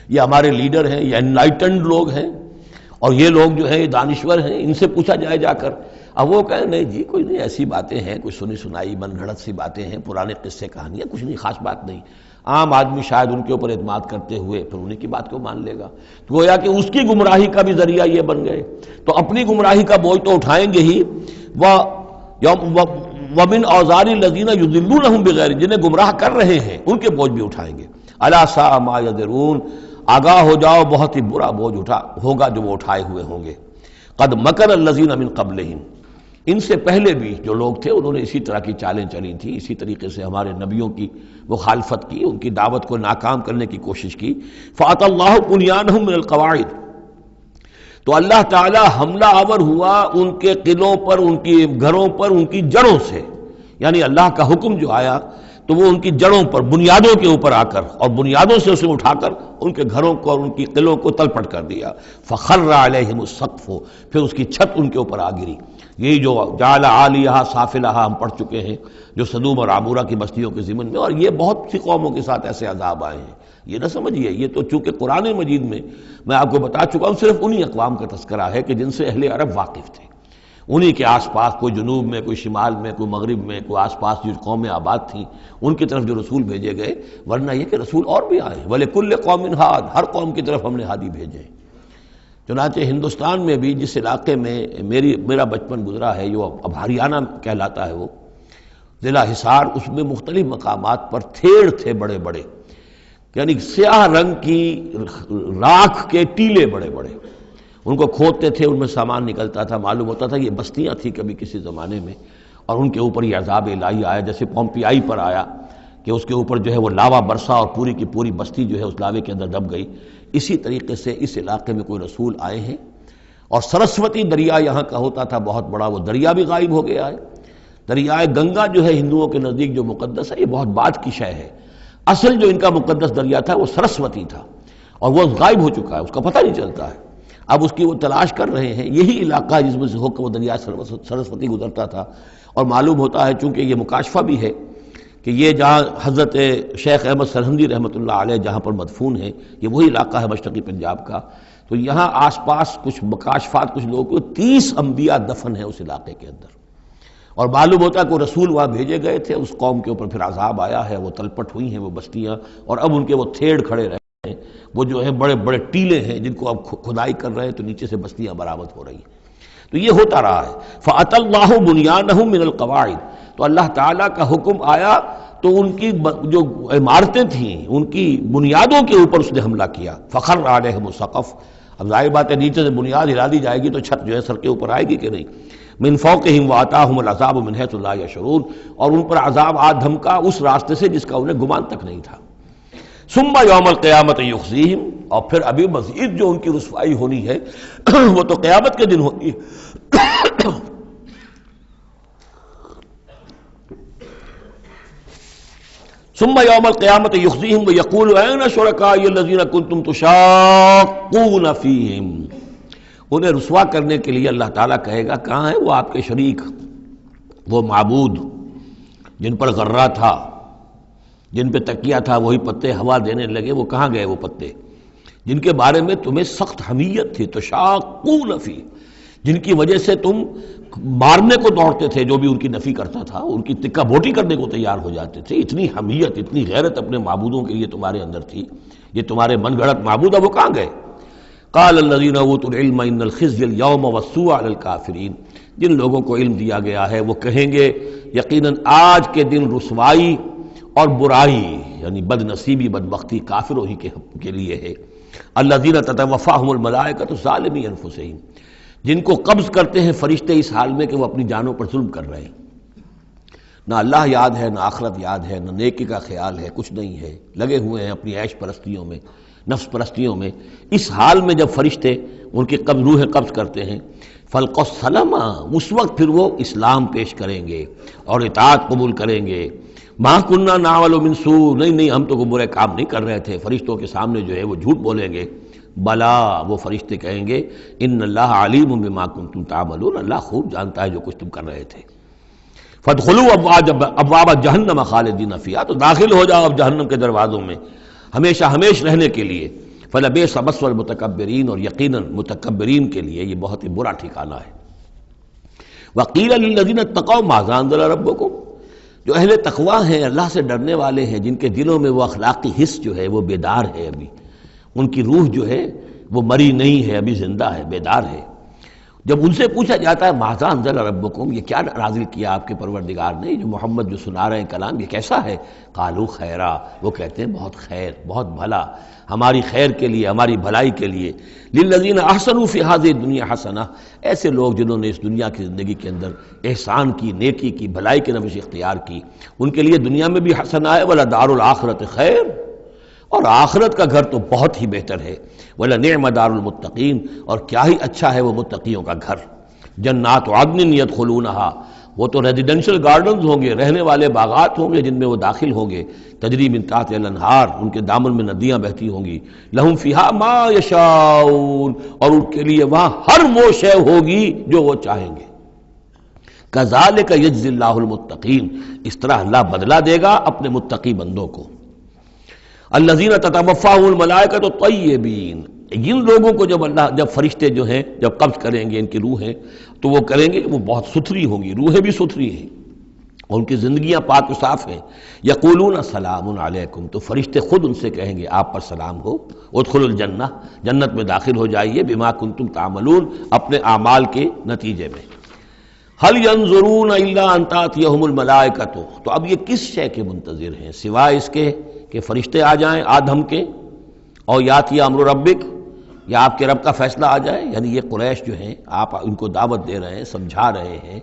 یہ ہمارے لیڈر ہیں، یہ انلائٹنڈ لوگ ہیں، اور یہ لوگ جو ہیں یہ دانشور ہیں، ان سے پوچھا جائے جا کر۔ اب وہ کہیں نہیں جی کوئی نہیں، ایسی باتیں ہیں، کچھ سنی سنائی من گھڑت سی باتیں ہیں، پرانے قصے کہانیاں، کچھ نہیں، خاص بات نہیں۔ عام آدمی شاید ان کے اوپر اعتماد کرتے ہوئے پھر انہیں کی بات کو مان لے گا، تو گویا کہ اس کی گمراہی کا بھی ذریعہ یہ بن گئے، تو اپنی گمراہی کا بوجھ تو اٹھائیں گے ہی، وَمِنْ أَوْزَارِ الَّذِينَ يُضِلُّونَهُمْ بِغَيْرِ، جنہیں گمراہ کر رہے ہیں ان کے بوجھ بھی اٹھائیں گے۔ أَلَا سَاءَ مَا يَزِرُونَ، آگاہ ہو جاؤ بہت ہی برا بوجھ ہوگا جو وہ اٹھائے ہوئے ہوں گے۔ قَدْ مَكَرَ الَّذِينَ مِنْ قَبْلِهِمْ، ان سے پہلے بھی جو لوگ تھے انہوں نے اسی طرح کی چالیں چلی تھیں، اسی طریقے سے ہمارے نبیوں کی مخالفت کی، ان کی دعوت کو ناکام کرنے کی کوشش کی۔ فَأَتَى اللَّهُ بُنْيَانَهُم مِّنَ الْقَوَاعِدِ، تو اللہ تعالی حملہ آور ہوا ان کے قلعوں پر، ان کی گھروں پر، ان کی جڑوں سے، یعنی اللہ کا حکم جو آیا تو وہ ان کی جڑوں پر، بنیادوں کے اوپر آ کر، اور بنیادوں سے اسے اٹھا کر ان کے گھروں کو اور ان کی قلعوں کو تلپٹ کر دیا۔ فخر علیہم السقف، پھر اس کی چھت ان کے اوپر آ گری۔ یہی جو جعل عالیہا سافلہا ہم پڑھ چکے ہیں، جو سدوم اور عمورہ کی بستیوں کے ضمن میں، اور یہ بہت سی قوموں کے ساتھ ایسے عذاب آئے ہیں، یہ نہ سمجھیے، یہ تو چونکہ قرآن مجید میں آپ کو بتا چکا ہوں صرف انہی اقوام کا تذکرہ ہے کہ جن سے اہل عرب واقف تھے، انہی کے آس پاس، کوئی جنوب میں، کوئی شمال میں، کوئی مغرب میں، کوئی آس پاس جو قومیں آباد تھیں ان کی طرف جو رسول بھیجے گئے، ورنہ یہ کہ رسول اور بھی آئے، وَلِكُلِّ قَوْمٍ ہَادٍ، ہر قوم کی طرف ہم نے ہادی بھیجے ہیں۔ چنانچہ ہندوستان میں بھی جس علاقے میں میرا بچپن گزرا ہے، جو اب ہریانہ کہلاتا ہے، وہ ضلع حصار، اس میں مختلف مقامات پر تھیڑ تھے بڑے بڑے، یعنی سیاہ رنگ کی راکھ کے ٹیلے بڑے بڑے، ان کو کھودتے تھے، ان میں سامان نکلتا تھا، معلوم ہوتا تھا یہ بستیاں تھیں کبھی کسی زمانے میں، اور ان کے اوپر یہ عذاب الہی آیا، جیسے پومپیائی پر آیا کہ اس کے اوپر جو ہے وہ لاوا برسا اور پوری کی پوری بستی جو ہے اس لاوے کے اندر دب گئی۔ اسی طریقے سے اس علاقے میں کوئی رسول آئے ہیں، اور سرسوتی دریا یہاں کا ہوتا تھا بہت بڑا، وہ دریا بھی غائب ہو گیا ہے۔ دریائے گنگا جو ہے ہندوؤں کے نزدیک جو مقدس ہے، یہ بہت بعد کی شے ہے، اصل جو ان کا مقدس دریا تھا وہ سرسوتی تھا، اور وہ غائب ہو چکا ہے، اس کا پتہ نہیں چلتا ہے، اب اس کی وہ تلاش کر رہے ہیں۔ یہی علاقہ جس میں سے ہو کر وہ دریا سرسوتی گزرتا تھا، اور معلوم ہوتا ہے چونکہ یہ مکاشفہ بھی ہے کہ یہ جہاں حضرت شیخ احمد سرہندی رحمۃ اللہ علیہ جہاں پر مدفون ہیں، یہ وہی علاقہ ہے مشرقی پنجاب کا، تو یہاں آس پاس کچھ مکاشفات، کچھ لوگوں کو 30 انبیاء دفن ہیں اس علاقے کے اندر، اور معلوم ہوتا ہے کہ رسول وہاں بھیجے گئے تھے، اس قوم کے اوپر پھر عذاب آیا ہے، وہ تلپٹ ہوئی ہیں وہ بستیاں، اور اب ان کے وہ تھیڑ کھڑے رہے ہیں، وہ جو ہے بڑے بڑے ٹیلے ہیں جن کو اب کھدائی کر رہے ہیں تو نیچے سے بستیاں برآمد ہو رہی ہیں۔ تو یہ ہوتا رہا ہے۔ فَأَتَى اللَّهُ بُنْيَانَهُم مِّنَ الْقَوَاعِدِ، تو اللہ تعالیٰ کا حکم آیا تو ان کی جو عمارتیں تھیں ان کی بنیادوں کے اوپر اس نے حملہ کیا۔ فَخَرَّ عَلَيْهِمُ السَّقْفُ، اب ظاہر بات ہے نیچے سے بنیاد ہلا دی جائے گی تو چھت جو ہے سر کے اوپر آئے گی کہ نہیں۔ مِن فَوْقِهِمْ وَأَتَاهُمُ الْعَذَابُ مِنْ حَيْثُ لَا يَشْعُرُونَ، اور ان پر عذاب آ دھمکا اس راستے سے جس کا انہیں گمان تک نہیں تھا۔ ثُمَّ يَوْمَ الْقِيَامَةِ يُخْزِيهِمْ، اور پھر ابھی مزید جو ان کی رسوائی ہونی ہے وہ تو قیامت کے دن ہوگی۔ ثم يوم القيامة يخزيهم ويقول أين شركائي الذين كنتم تشاقون فيهم، انہیں رسوا کرنے کے لیے اللہ تعالیٰ کہے گا کہاں ہیں وہ آپ کے شریک، وہ معبود جن پر غرہ تھا، جن پہ تکیہ تھا، وہی پتے ہوا دینے لگے، وہ کہاں گئے وہ پتے جن کے بارے میں تمہیں سخت حمیت تھی، تشاقون فی، جن کی وجہ سے تم مارنے کو دوڑتے تھے، جو بھی ان کی نفی کرتا تھا ان کی تکہ بوٹی کرنے کو تیار ہو جاتے تھے، اتنی حمیت، اتنی غیرت اپنے معبودوں کے لیے تمہارے اندر تھی، یہ تمہارے من گھڑت معبود، اب وہ کہاں گئے؟ قال الذین اوتوا العلم ان الخزي اليوم والسوء على الكافرین، جن لوگوں کو علم دیا گیا ہے وہ کہیں گے یقیناً آج کے دن رسوائی اور برائی یعنی بد نصیبی بدبختی کافروں ہی کے لیے ہے۔ الذین تتوفاہم الملائکۃ ظالمی انفسہم، جن کو قبض کرتے ہیں فرشتے اس حال میں کہ وہ اپنی جانوں پر ظلم کر رہے ہیں، نہ اللہ یاد ہے، نہ آخرت یاد ہے، نہ نیکی کا خیال ہے، کچھ نہیں ہے، لگے ہوئے ہیں اپنی عیش پرستیوں میں، نفس پرستیوں میں۔ اس حال میں جب فرشتے ان کی روح قبض کرتے ہیں، فَالْقَوْ السَّلَامَ، اس وقت پھر وہ اسلام پیش کریں گے اور اطاعت قبول کریں گے۔ مَا كُنَّا نَعْمَلُ مِن سُوءٍ، نہیں ہم تو کوئی برے کام نہیں کر رہے تھے، فرشتوں کے سامنے جو ہے وہ جھوٹ بولیں گے۔ بلا، وہ فرشتے کہیں گے ان اللہ علیم بما کنتم تعملون، اللہ خوب جانتا ہے جو کچھ تم کر رہے تھے۔ فادخلوا ابواب جہنم خالدین فیہا، تو داخل ہو جاؤ اب جہنم کے دروازوں میں ہمیشہ ہمیش رہنے کے لیے۔ فلبئس مثوى المتکبرین، اور یقیناً متکبرین کے لیے یہ بہت ہی برا ٹھکانہ ہے۔ وقیل للذین اتقوا ماذا انزل ربکم، جو اہل تقویٰ ہیں، اللہ سے ڈرنے والے ہیں، جن کے دلوں میں وہ اخلاقی حس جو ہے وہ بیدار ہے، ابھی ان کی روح جو ہے وہ مری نہیں ہے، ابھی زندہ ہے، بیدار ہے، جب ان سے پوچھا جاتا ہے ماذا انزل ربکم، یہ کیا نازل کیا آپ کے پروردگار نے، جو محمد جو سنا رہے ہیں کلام یہ کیسا ہے، قالوا خیرا، وہ کہتے ہیں بہت خیر، بہت بھلا، ہماری خیر کے لیے، ہماری بھلائی کے لیے، للذین احسنوا فی ہذہ الدنیا حسنہ، ایسے لوگ جنہوں نے اس دنیا کی زندگی کے اندر احسان کی، نیکی کی، بھلائی کی روش اختیار کی، ان کے لیے دنیا میں بھی حسنہ ہے، ولدار الآخرۃ خیر، اور آخرت کا گھر تو بہت ہی بہتر ہے، وَلَنِعْمَ دَارُ الْمُتَّقِينَ، اور کیا ہی اچھا ہے وہ متقیوں کا گھر، جنات عدن يدخلونها، وہ تو ریزیڈینشل گارڈنز ہوں گے، رہنے والے باغات ہوں گے جن میں وہ داخل ہوں گے، تجری من تحتها الانہار، ان کے دامن میں ندیاں بہتی ہوں گی، لہم فیہا ما یشاؤون، اور ان کے لیے وہاں ہر وہ شے ہوگی جو وہ چاہیں گے، کذالک یجزی اللہ المتقین، اس طرح اللہ بدلہ دے گا اپنے متقی بندوں کو، الذین تتوفاہم الملائکۃ الطیبین، جن لوگوں کو جب فرشتے جو ہیں جب قبض کریں گے ان کی روحیں، تو وہ کریں گے وہ بہت ستھری ہوں گی، روحیں بھی ستھری ہیں اور ان کی زندگیاں پاک و صاف ہیں، یقولون سلام علیکم، تو فرشتے خود ان سے کہیں گے آپ پر سلام ہو، ادخلوا الجنہ، جنت میں داخل ہو جائیے، بما کنتم تعملون، اپنے اعمال کے نتیجے میں، هل ينظرون الا ان تاتيهم الملائکۃ، تو اب یہ کس شے کے منتظر ہیں سوائے اس کے کہ فرشتے آ جائیں آدم کے، اور یاتی امر ربک، یا آپ کے رب کا فیصلہ آ جائے، یعنی یہ قریش جو ہیں آپ ان کو دعوت دے رہے ہیں، سمجھا رہے ہیں،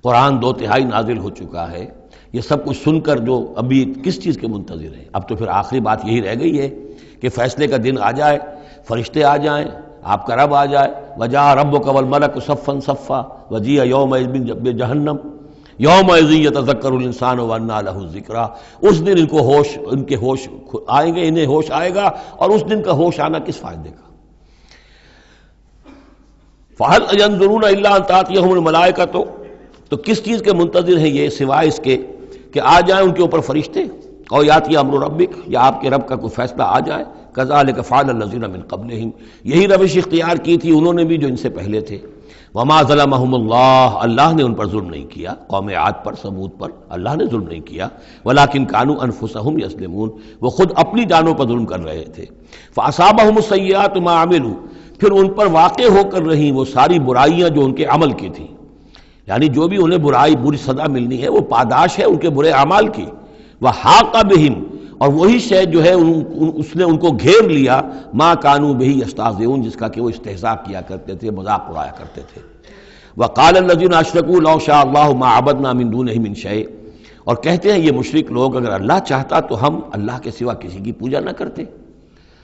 قرآن 2/3 نازل ہو چکا ہے، یہ سب کچھ سن کر جو ابھی کس چیز کے منتظر ہیں، اب تو پھر آخری بات یہی رہ گئی ہے کہ فیصلے کا دن آ جائے، فرشتے آ جائیں، آپ کا رب آ جائے، وجاء ربک والملک صفا صفا وجیء یومئذ بجہنم یومئذ یتذکر الانسان وانیٰ لہ الذکریٰ، اس دن ان کے ہوش آئیں گے، انہیں ہوش آئے گا، اور اس دن کا ہوش آنا کس فائدے کا، فَهَلْ يَنظُرُونَ إِلَّا أَن تَأْتِيَهُمُ الْمَلَائِكَةُ، تو کس چیز کے منتظر ہیں یہ سوائے اس کے کہ آ جائیں ان کے اوپر فرشتے، اور یاتی امر ربک، یا آپ کے رب کا کوئی فیصلہ آ جائے، کذالک فعل الذین من قبلہم، یہی روش اختیار کی تھی انہوں نے بھی جو ان سے پہلے تھے، وما ظلمہم اللہ، اللہ نے ان پر ظلم نہیں کیا، قوم عاد پر، ثمود پر اللہ نے ظلم نہیں کیا، ولکن کانوا انفسہم یظلمون، وہ خود اپنی جانوں پر ظلم کر رہے تھے، فاصابہم السیئات ما عملوا، پھر ان پر واقع ہو کر رہیں وہ ساری برائیاں جو ان کے عمل کی تھیں، یعنی جو بھی انہیں بری سزا ملنی ہے وہ پاداش ہے ان کے برے اعمال کی، وحاق بہم، اور وہی شے جو ہے اس نے ان کو گھیر لیا، ما کانوا بہ یستہزئون، جس کا کہ وہ استہزاء کیا کرتے تھے، مذاق اڑایا کرتے تھے، وقال الذین اشرکوا لو شاء اللہ ما عبدنا من دونہ من شیء، اور کہتے ہیں یہ مشرک لوگ اگر اللہ چاہتا تو ہم اللہ کے سوا کسی کی پوجا نہ کرتے،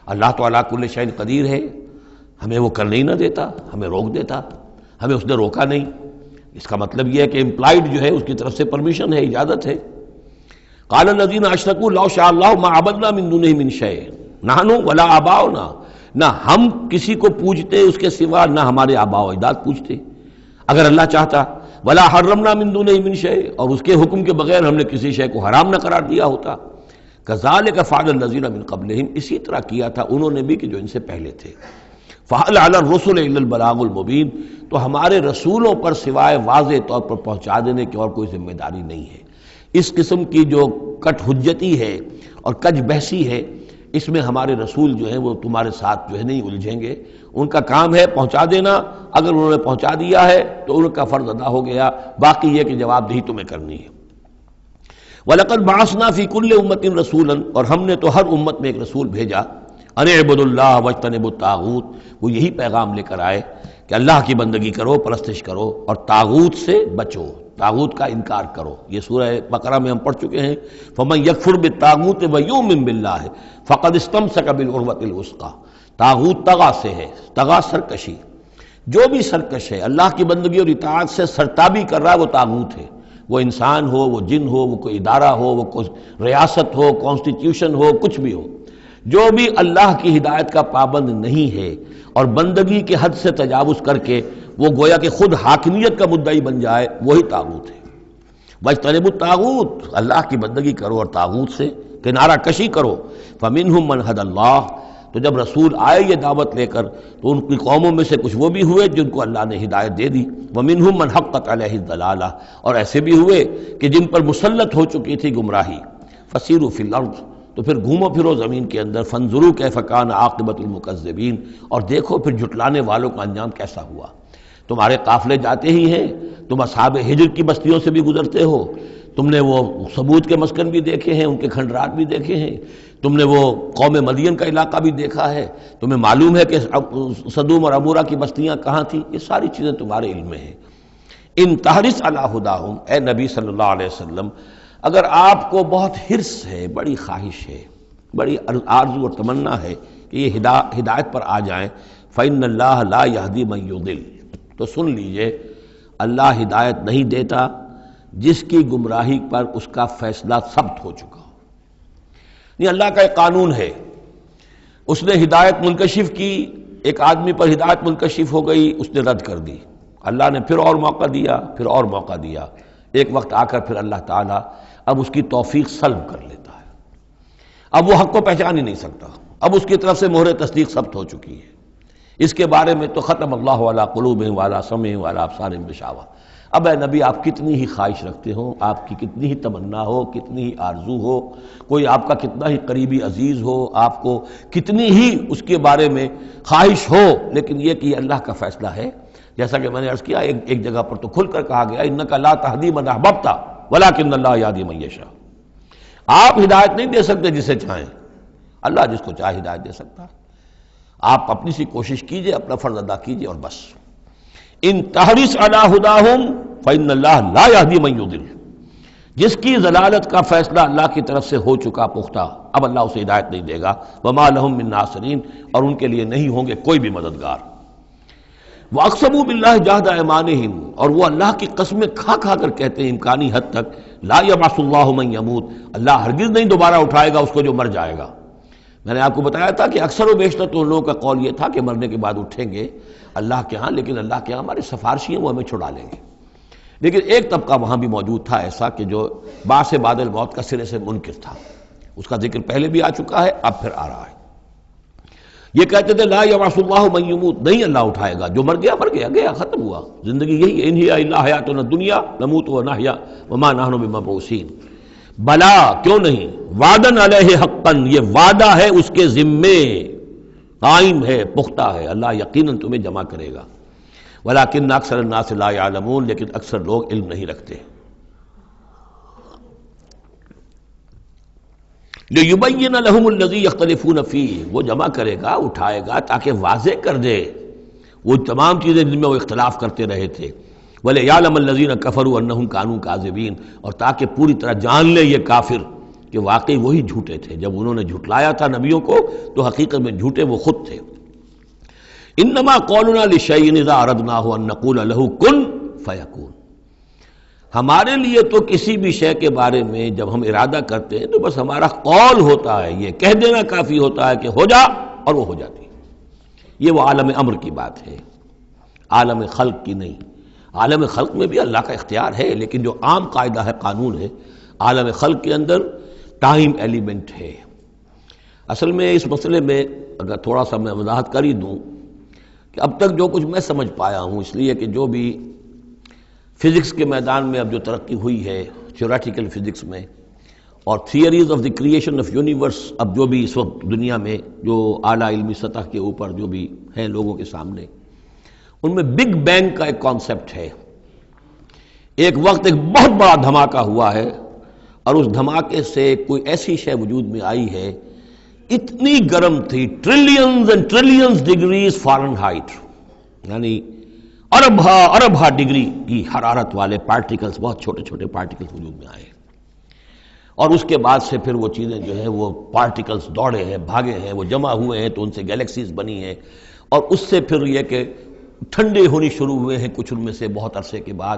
اللہ تو علی کل شیء قدیر ہے، ہمیں وہ کرنے ہی نہ دیتا، ہمیں روک دیتا، ہمیں اس نے روکا نہیں، اس کا مطلب یہ ہے کہ امپلائڈ جو ہے اس کی طرف سے پرمیشن ہے، اجازت ہے، قال الذین اشرکوا لو شاء اللہ ما عبدنا من دونہ من شیء نحن ولا آباؤنا، نہ ہم کسی کو پوجتے اس کے سوا، نہ ہمارے آباء و اجداد پوجتے اگر اللہ چاہتا، ولا حرمنا من دونہ من شیء، اور اس کے حکم کے بغیر ہم نے کسی شے کو حرام نہ قرار دیا ہوتا، کذالک فعل الذین من قبلہم، اسی طرح کیا تھا انہوں نے بھی کہ جو ان سے پہلے تھے، فَهَلْ عَلَى الرُّسُلِ إِلَّا الْبَلَاغُ الْمُبِينُ، تو ہمارے رسولوں پر سوائے واضح طور پر پہنچا دینے کی اور کوئی ذمہ داری نہیں ہے، اس قسم کی جو کٹ حجتی ہے اور کج بحثی ہے، اس میں ہمارے رسول جو ہیں وہ تمہارے ساتھ جو ہے نہیں الجھیں گے، ان کا کام ہے پہنچا دینا، اگر انہوں نے پہنچا دیا ہے تو ان کا فرض ادا ہو گیا، باقی یہ کہ جواب دہی تمہیں کرنی ہے، وَلَقَدْ بَعَثْنَا فِي كُلِّ أُمَّةٍ رَسُولًا، اور ہم نے تو ہر امت میں ایک رسول بھیجا، ان اعبدوا اللہ واجتنبوا الطاغوت، وہ یہی پیغام لے کر آئے کہ اللہ کی بندگی کرو، پرستش کرو، اور طاغوت سے بچو، طاغوت کا انکار کرو، یہ سورہ بقرہ میں ہم پڑھ چکے ہیں، فمن یکفر بالطاغوت ویؤمن باللہ فقد استمسک بالعروۃ الوثقی، طاغوت طغا سے ہے، طغا سرکشی، جو بھی سرکش ہے اللہ کی بندگی اور اطاعت سے سرتابی کر رہا ہے وہ طاغوت ہے، وہ انسان ہو، وہ جن ہو، وہ کوئی ادارہ ہو، وہ کوئی ریاست ہو، کانسٹیٹیوشن ہو، کچھ بھی ہو، جو بھی اللہ کی ہدایت کا پابند نہیں ہے اور بندگی کے حد سے تجاوز کر کے وہ گویا کہ خود حاکمیت کا مدعی بن جائے، وہی طاغوت ہے، واجتنبوا الطاغوت، اللہ کی بندگی کرو اور طاغوت سے کنارہ کشی کرو، فمنہم من ھدی اللہ، تو جب رسول آئے یہ دعوت لے کر تو ان کی قوموں میں سے کچھ وہ بھی ہوئے جن کو اللہ نے ہدایت دے دی، وَمِنْهُمْ مَنْ حَقَّتْ عَلَيْهِ الضَّلَالَةُ، اور ایسے بھی ہوئے کہ جن پر مسلط ہو چکی تھی گمراہی۔ فَسِيرُوا فِي الْأَرْضِ، تو پھر گھومو پھرو زمین کے اندر، فَانظُرُوا كَيْفَ كَانَ عَاقِبَةُ الْمُكَذِّبِينَ، اور دیکھو پھر جھٹلانے والوں کا انجام کیسا ہوا۔ تمہارے قافلے جاتے ہی ہیں، تم اصحاب ہجر کی بستیوں سے بھی گزرتے ہو، تم نے وہ ثمود کے مسکن بھی دیکھے ہیں، ان کے کھنڈرات بھی دیکھے ہیں، تم نے وہ قوم مدین کا علاقہ بھی دیکھا ہے، تمہیں معلوم ہے کہ سدوم اور عمورہ کی بستیاں کہاں تھیں، یہ ساری چیزیں تمہارے علم میں ہیں۔ ان تحرص علی ہداہم، اے نبی صلی اللہ علیہ وسلم، اگر آپ کو بہت حرص ہے، بڑی خواہش ہے، بڑی آرزو اور تمنا ہے کہ یہ ہدایت پر آ جائیں، فإن اللہ لا یہدی من یضل، تو سن لیجئے اللہ ہدایت نہیں دیتا جس کی گمراہی پر اس کا فیصلہ ثبت ہو چکا ہو۔ نہیں، اللہ کا ایک قانون ہے، اس نے ہدایت منکشف کی، ایک آدمی پر ہدایت منکشف ہو گئی، اس نے رد کر دی، اللہ نے پھر اور موقع دیا، پھر اور موقع دیا، ایک وقت آ کر پھر اللہ تعالیٰ اب اس کی توفیق سلب کر لیتا ہے، اب وہ حق کو پہچان ہی نہیں سکتا، اب اس کی طرف سے مہر تصدیق ثبت ہو چکی ہے۔ اس کے بارے میں تو ختم اللہ علی قلوبہم وعلی سمعہم وعلی ابصارہم غشاوہ۔ اب اے نبی، آپ کتنی ہی خواہش رکھتے ہو، آپ کی کتنی ہی تمنا ہو، کتنی ہی آرزو ہو، کوئی آپ کا کتنا ہی قریبی عزیز ہو، آپ کو کتنی ہی اس کے بارے میں خواہش ہو، لیکن یہ کہ یہ اللہ کا فیصلہ ہے۔ جیسا کہ میں نے عرض کیا، ایک جگہ پر تو کھل کر کہا گیا، انک لا تہدی من احببت ولکن اللہ یہدی من یشاء، آپ ہدایت نہیں دے سکتے جسے چاہیں، اللہ جس کو چاہے ہدایت دے سکتا ہے۔ آپ اپنی سی کوشش کیجئے، اپنا فرض ادا کیجئے اور بس۔ ان تحرص علی ہداہم فإن اللہ لا یہدی من یضل، جس کی ضلالت کا فیصلہ اللہ کی طرف سے ہو چکا پختہ، اب اللہ اسے ہدایت نہیں دے گا۔ وما لہم من ناصرین، اور ان کے لیے نہیں ہوں گے کوئی بھی مددگار۔ وَأَقْسَمُوا بِاللَّهِ جَهْدَ أَيْمَانِهِمْ، اور وہ اللہ کی قسمیں کھا کھا کر کہتے ہیں امکانی حد تک، لا يبعث اللہ من يموت، اللہ ہرگز نہیں دوبارہ اٹھائے گا اس کو جو مر جائے گا۔ میں نے آپ کو بتایا تھا کہ اکثر و بیشتر تو ان لوگوں کا قول یہ تھا کہ مرنے کے بعد اٹھیں گے اللہ کے ہاں، لیکن اللہ کے ہاں ہمارے سفارشی ہیں، وہ ہمیں چھڑا لیں گے۔ لیکن ایک طبقہ وہاں بھی موجود تھا ایسا کہ جو بعث بعد الموت کا سرے سے منکر تھا، اس کا ذکر پہلے بھی آ چکا ہے، اب پھر آ رہا ہے۔ یہ کہتے تھے لا یبعث اللہ من یموت، نہیں اللہ اٹھائے گا، جو مر گیا مر گیا، گیا ختم ہوا، زندگی یہی ہے، ان ہی الا حیاتنا الدنیا نموت ونحیا وما نحن بمبعوثین۔ بلا، کیوں نہیں، وعدن علیہ حقاً، یہ وعدہ ہے اس کے ذمے، قائم ہے، پختہ ہے، اللہ یقیناً تمہیں جمع کرے گا۔ ولکن اکثر الناس لا یعلمون، لیکن اکثر لوگ علم نہیں رکھتے۔ لِيُبَيِّنَ لَهُمُ الَّذِي يَخْتَلِفُونَ فِيهِ، وہ جمع کرے گا، اٹھائے گا تاکہ واضح کر دے وہ تمام چیزیں جن میں وہ اختلاف کرتے رہے تھے۔ وَلِيَعْلَمَ الَّذِينَ كَفَرُوا أَنَّهُمْ كَانُوا كَاذِبِينَ، اور تاکہ پوری طرح جان لے یہ کافر کہ واقعی وہی جھوٹے تھے، جب انہوں نے جھٹلایا تھا نبیوں کو تو حقیقت میں جھوٹے وہ خود تھے۔ انما قولنا لشیء اذا اردناه ان نقول له کن فیکون، ہمارے لیے تو کسی بھی شے کے بارے میں جب ہم ارادہ کرتے ہیں تو بس ہمارا قول ہوتا ہے، یہ کہہ دینا کافی ہوتا ہے کہ ہو جا، اور وہ ہو جاتی ہے۔ یہ وہ عالم امر کی بات ہے، عالم خلق کی نہیں۔ عالم خلق میں بھی اللہ کا اختیار ہے، لیکن جو عام قاعدہ ہے، قانون ہے، عالم خلق کے اندر ٹائم ایلیمنٹ ہے۔ اصل میں اس مسئلے میں اگر تھوڑا سا میں وضاحت کر ہی دوں کہ اب تک جو کچھ میں سمجھ پایا ہوں، اس لیے کہ جو بھی فزکس کے میدان میں اب جو ترقی ہوئی ہے، تھیوریٹیکل فزکس میں، اور theories of the creation of universe, اب جو بھی اس وقت دنیا میں جو اعلیٰ علمی سطح کے اوپر جو بھی ہیں لوگوں کے سامنے، ان میں بگ بینگ کا ایک کانسیپٹ ہے۔ ایک وقت ایک بہت بڑا دھماکہ ہوا ہے، اور اس دھماکے سے کوئی ایسی شے وجود میں آئی ہے، اتنی گرم تھی، trillions and trillions degrees foreign height, یعنی اربہ ڈگری کی حرارت والے پارٹیکلز، بہت چھوٹے چھوٹے پارٹیکلز وجود میں آئے، اور اس کے بعد سے پھر وہ چیزیں جو ہیں وہ پارٹیکلز دوڑے ہیں، بھاگے ہیں، وہ جمع ہوئے ہیں تو ان سے گیلیکسیز بنی ہیں، اور اس سے پھر یہ کہ ٹھنڈے ہونی شروع ہوئے ہیں کچھ ان میں سے بہت عرصے کے بعد۔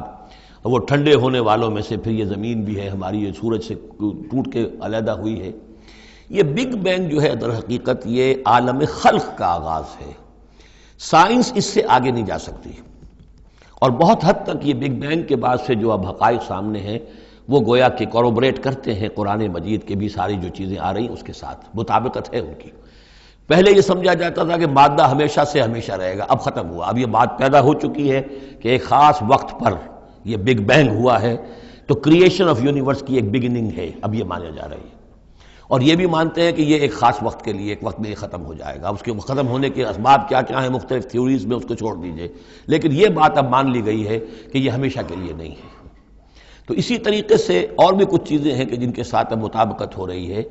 وہ ٹھنڈے ہونے والوں میں سے پھر یہ زمین بھی ہے ہماری، یہ سورج سے ٹوٹ کے علیحدہ ہوئی ہے۔ یہ بگ بینگ جو ہے در حقیقت یہ عالم خلق کا آغاز ہے، سائنس اس سے آگے نہیں جا سکتی، اور بہت حد تک یہ بگ بینگ کے بعد سے جو اب حقائق سامنے ہیں وہ گویا کہ کوروبریٹ کرتے ہیں قرآن مجید کے بھی ساری جو چیزیں آ رہی ہیں اس کے ساتھ مطابقت ہے ان کی۔ پہلے یہ سمجھا جاتا تھا کہ مادہ ہمیشہ سے ہمیشہ رہے گا، اب ختم ہوا، اب یہ بات پیدا ہو چکی ہے کہ ایک خاص وقت پر یہ بگ بینگ ہوا ہے، تو کریشن آف یونیورس کی ایک بگننگ ہے، اب یہ مانا جا رہی ہے۔ اور یہ بھی مانتے ہیں کہ یہ ایک خاص وقت کے لیے، ایک وقت میں یہ ختم ہو جائے گا، اس کے ختم ہونے کے اسباب کیا کیا ہیں مختلف تھیوریز میں، اس کو چھوڑ دیجئے، لیکن یہ بات اب مان لی گئی ہے کہ یہ ہمیشہ کے لیے نہیں ہے۔ تو اسی طریقے سے اور بھی کچھ چیزیں ہیں کہ جن کے ساتھ اب مطابقت ہو رہی ہے۔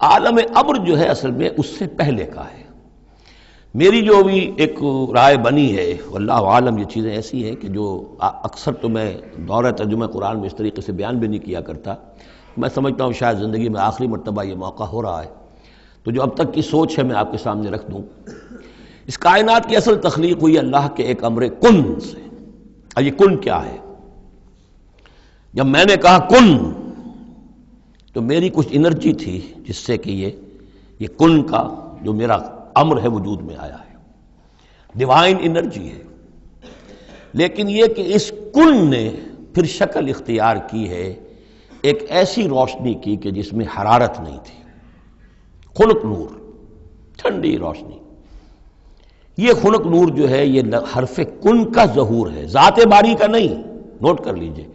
عالم ابر جو ہے اصل میں اس سے پہلے کا ہے۔ میری جو بھی ایک رائے بنی ہے، واللہ عالم، یہ چیزیں ایسی ہیں کہ جو اکثر تو میں دورہ ترجمہ قرآن میں اس طریقے سے بیان بھی نہیں کیا کرتا، میں سمجھتا ہوں شاید زندگی میں آخری مرتبہ یہ موقع ہو رہا ہے، تو جو اب تک کی سوچ ہے میں آپ کے سامنے رکھ دوں۔ اس کائنات کی اصل تخلیق ہوئی اللہ کے ایک امر کن سے۔ اب یہ کن کیا ہے؟ جب میں نے کہا کن تو میری کچھ انرجی تھی جس سے کہ یہ کن کا جو میرا امر ہے وجود میں آیا ہے، ڈیوائن انرجی ہے، لیکن یہ کہ اس کن نے پھر شکل اختیار کی ہے ایک ایسی روشنی کی کہ جس میں حرارت نہیں تھی، خنک نور، ٹھنڈی روشنی۔ یہ خنک نور جو ہے یہ حرف کن کا ظہور ہے، ذات باری کا نہیں، نوٹ کر لیجئے۔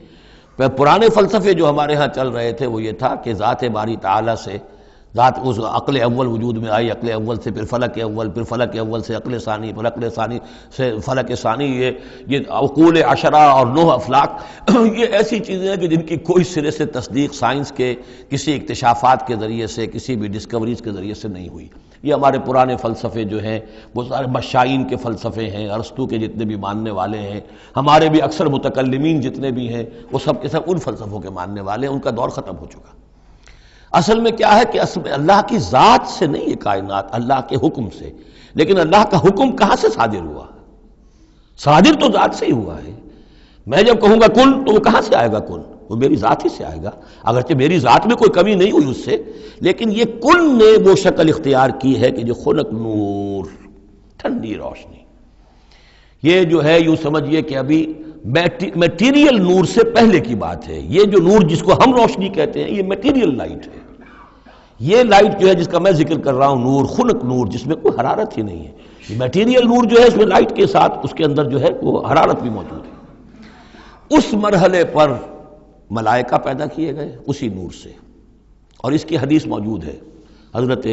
پرانے فلسفے جو ہمارے ہاں چل رہے تھے وہ یہ تھا کہ ذات باری تعالیٰ سے ذات اس عقل اول وجود میں آئی، عقل اول سے پھر فلک اول، پھر فلک اول سے عقل ثانی، پھر عقل ثانی سے فلک ثانی، یہ عقول عشرہ اور 9 افلاک، یہ ایسی چیزیں ہیں کہ جن کی کوئی سرے سے تصدیق سائنس کے کسی اکتشافات کے ذریعے سے، کسی بھی ڈسکوریز کے ذریعے سے نہیں ہوئی۔ یہ ہمارے پرانے فلسفے جو ہیں وہ سارے مشائین کے فلسفے ہیں، ارسطو کے جتنے بھی ماننے والے ہیں، ہمارے بھی اکثر متکلمین جتنے بھی ہیں وہ سب کے سب ان فلسفوں کے ماننے والے ہیں، ان کا دور ختم ہو چکا۔ اصل میں کیا ہے کہ اصل میں اللہ کی ذات سے نہیں یہ کائنات، اللہ کے حکم سے۔ لیکن اللہ کا حکم کہاں سے صادر ہوا؟ صادر تو ذات سے ہی ہوا ہے۔ میں جب کہوں گا کن تو وہ کہاں سے آئے گا کن؟ وہ میری ذات ہی سے آئے گا، اگرچہ میری ذات میں کوئی کمی نہیں ہوئی اس سے، لیکن یہ کن نے وہ شکل اختیار کی ہے کہ جو خنک نور، ٹھنڈی روشنی۔ یہ جو ہے یوں سمجھیے کہ ابھی میٹیریل نور سے پہلے کی بات ہے۔ یہ جو نور جس کو ہم روشنی کہتے ہیں یہ میٹیریل لائٹ ہے۔ یہ لائٹ جو ہے جس کا میں ذکر کر رہا ہوں، نور، خنک نور، جس میں کوئی حرارت ہی نہیں ہے، یہ میٹیریل نور جو ہے اس میں لائٹ کے ساتھ اس کے اندر جو ہے وہ حرارت بھی موجود ہے۔ اس مرحلے پر ملائکہ پیدا کیے گئے اسی نور سے، اور اس کی حدیث موجود ہے حضرت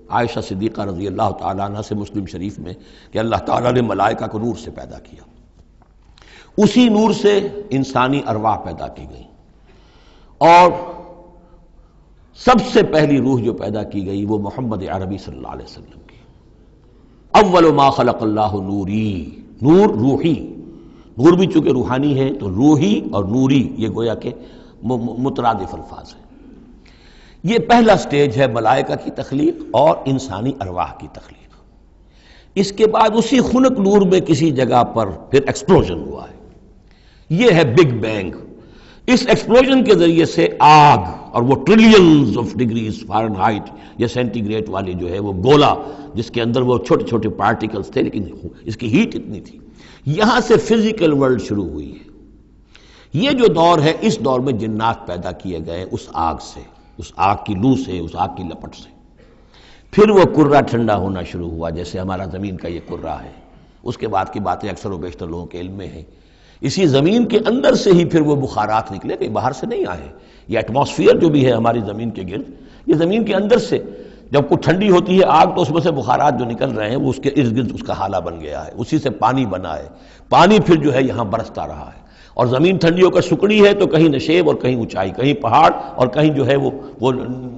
عائشہ صدیقہ رضی اللہ تعالیٰ عنہ سے مسلم شریف میں کہ اللہ تعالیٰ نے ملائکہ کو نور سے پیدا کیا۔ اسی نور سے انسانی ارواح پیدا کی گئی، اور سب سے پہلی روح جو پیدا کی گئی وہ محمد عربی صلی اللہ علیہ وسلم کی۔ اول ما خلق اللہ نوری، نور روحی، نور بھی چونکہ روحانی ہے تو روحی اور نوری یہ گویا کہ مترادف الفاظ ہیں۔ یہ پہلا سٹیج ہے ملائکہ کی تخلیق اور انسانی ارواح کی تخلیق۔ اس کے بعد اسی خنک نور میں کسی جگہ پر پھر ایکسپلوژن ہوا ہے، یہ ہے بگ بینگ۔ اس ایکسپلوژن کے ذریعے سے آگ، اور وہ trillions of degrees foreign height یا سینٹی گریڈ والی جو ہے وہ گولا جس کے اندر وہ چھوٹے چھوٹے پارٹیکلز تھے، لیکن اس کی ہیٹ اتنی تھی، یہاں سے فزیکل ورلڈ شروع ہوئی ہے۔ یہ جو دور ہے اس دور میں جنات پیدا کیے گئے اس آگ سے، اس آگ کی لو سے، اس آگ کی لپٹ سے۔ پھر وہ کرہ ٹھنڈا ہونا شروع ہوا جیسے ہمارا زمین کا یہ کرہ ہے۔ اس کے بعد کی باتیں اکثر و بیشتر لوگوں کے علم میں ہیں۔ اسی زمین کے اندر سے ہی پھر وہ بخارات نکلے، کہیں باہر سے نہیں آئے۔ یہ ایٹماسفیئر جو بھی ہے ہماری زمین کے گرد، یہ زمین کے اندر سے جب کوئی ٹھنڈی ہوتی ہے آگ تو اس میں سے بخارات جو نکل رہے ہیں وہ اس کے ارد گرد اس کا حالہ بن گیا ہے، اسی سے پانی بنا ہے۔ پانی پھر جو ہے یہاں برستا رہا ہے، اور زمین ٹھنڈی ہو کر سکڑی ہے تو کہیں نشیب اور کہیں اونچائی، کہیں پہاڑ اور کہیں جو ہے وہ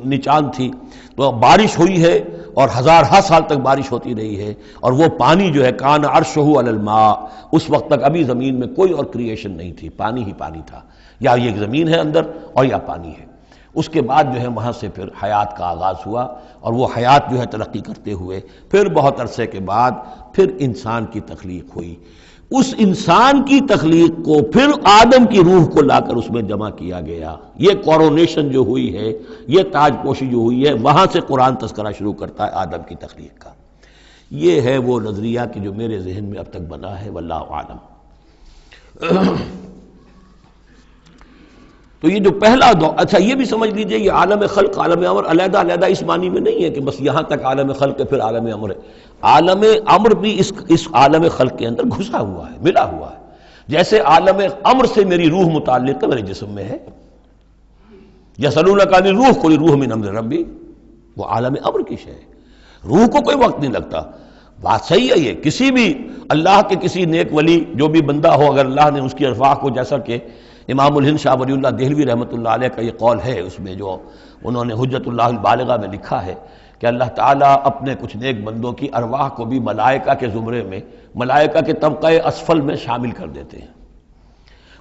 نچان تھی، تو بارش ہوئی ہے اور ہزارہا سال تک بارش ہوتی رہی ہے، اور وہ پانی جو ہے کان عرشہ علی الماء، اس وقت تک ابھی زمین میں کوئی اور کریشن نہیں تھی، پانی ہی پانی تھا، یا یہ زمین ہے اندر اور یا پانی ہے۔ اس کے بعد جو ہے وہاں سے پھر حیات کا آغاز ہوا، اور وہ حیات جو ہے ترقی کرتے ہوئے پھر بہت عرصے کے بعد پھر انسان کی تخلیق ہوئی۔ اس انسان کی تخلیق کو پھر آدم کی روح کو لا کر اس میں جمع کیا گیا۔ یہ کورونیشن جو ہوئی ہے، یہ تاج پوشی جو ہوئی ہے، وہاں سے قرآن تذکرہ شروع کرتا ہے آدم کی تخلیق کا۔ یہ ہے وہ نظریہ کہ جو میرے ذہن میں اب تک بنا ہے، واللہ عالم۔ تو یہ جو پہلا دور، اچھا یہ بھی سمجھ لیجئے یہ عالم خلق عالم امر علیحدہ علیحدہ اس معنی میں نہیں ہے کہ بس یہاں تک عالم خلق ہے پھر عالم امر ہے. عالم امر بھی اس عالم خلق کے اندر گھسا ہوا ہے، ملا ہوا ہے. جیسے عالم امر سے میری روح متعلق ہے، میرے جسم میں ہے. یسألونک عن الروح قل الروح من امر ربی، وہ عالم امر کی شے ہے. روح کو کوئی وقت نہیں لگتا. بات صحیح ہے. یہ کسی بھی اللہ کے کسی نیک ولی جو بھی بندہ ہو، اگر اللہ نے اس کی ارواح کو، جیسا کہ امام الہند شاہ ولی اللہ دہلوی رحمۃ اللہ علیہ کا یہ قول ہے، اس میں جو انہوں نے حجت اللہ البالغہ میں لکھا ہے کہ اللہ تعالیٰ اپنے کچھ نیک بندوں کی ارواح کو بھی ملائکہ کے زمرے میں، ملائکہ کے طبقہ اسفل میں شامل کر دیتے ہیں.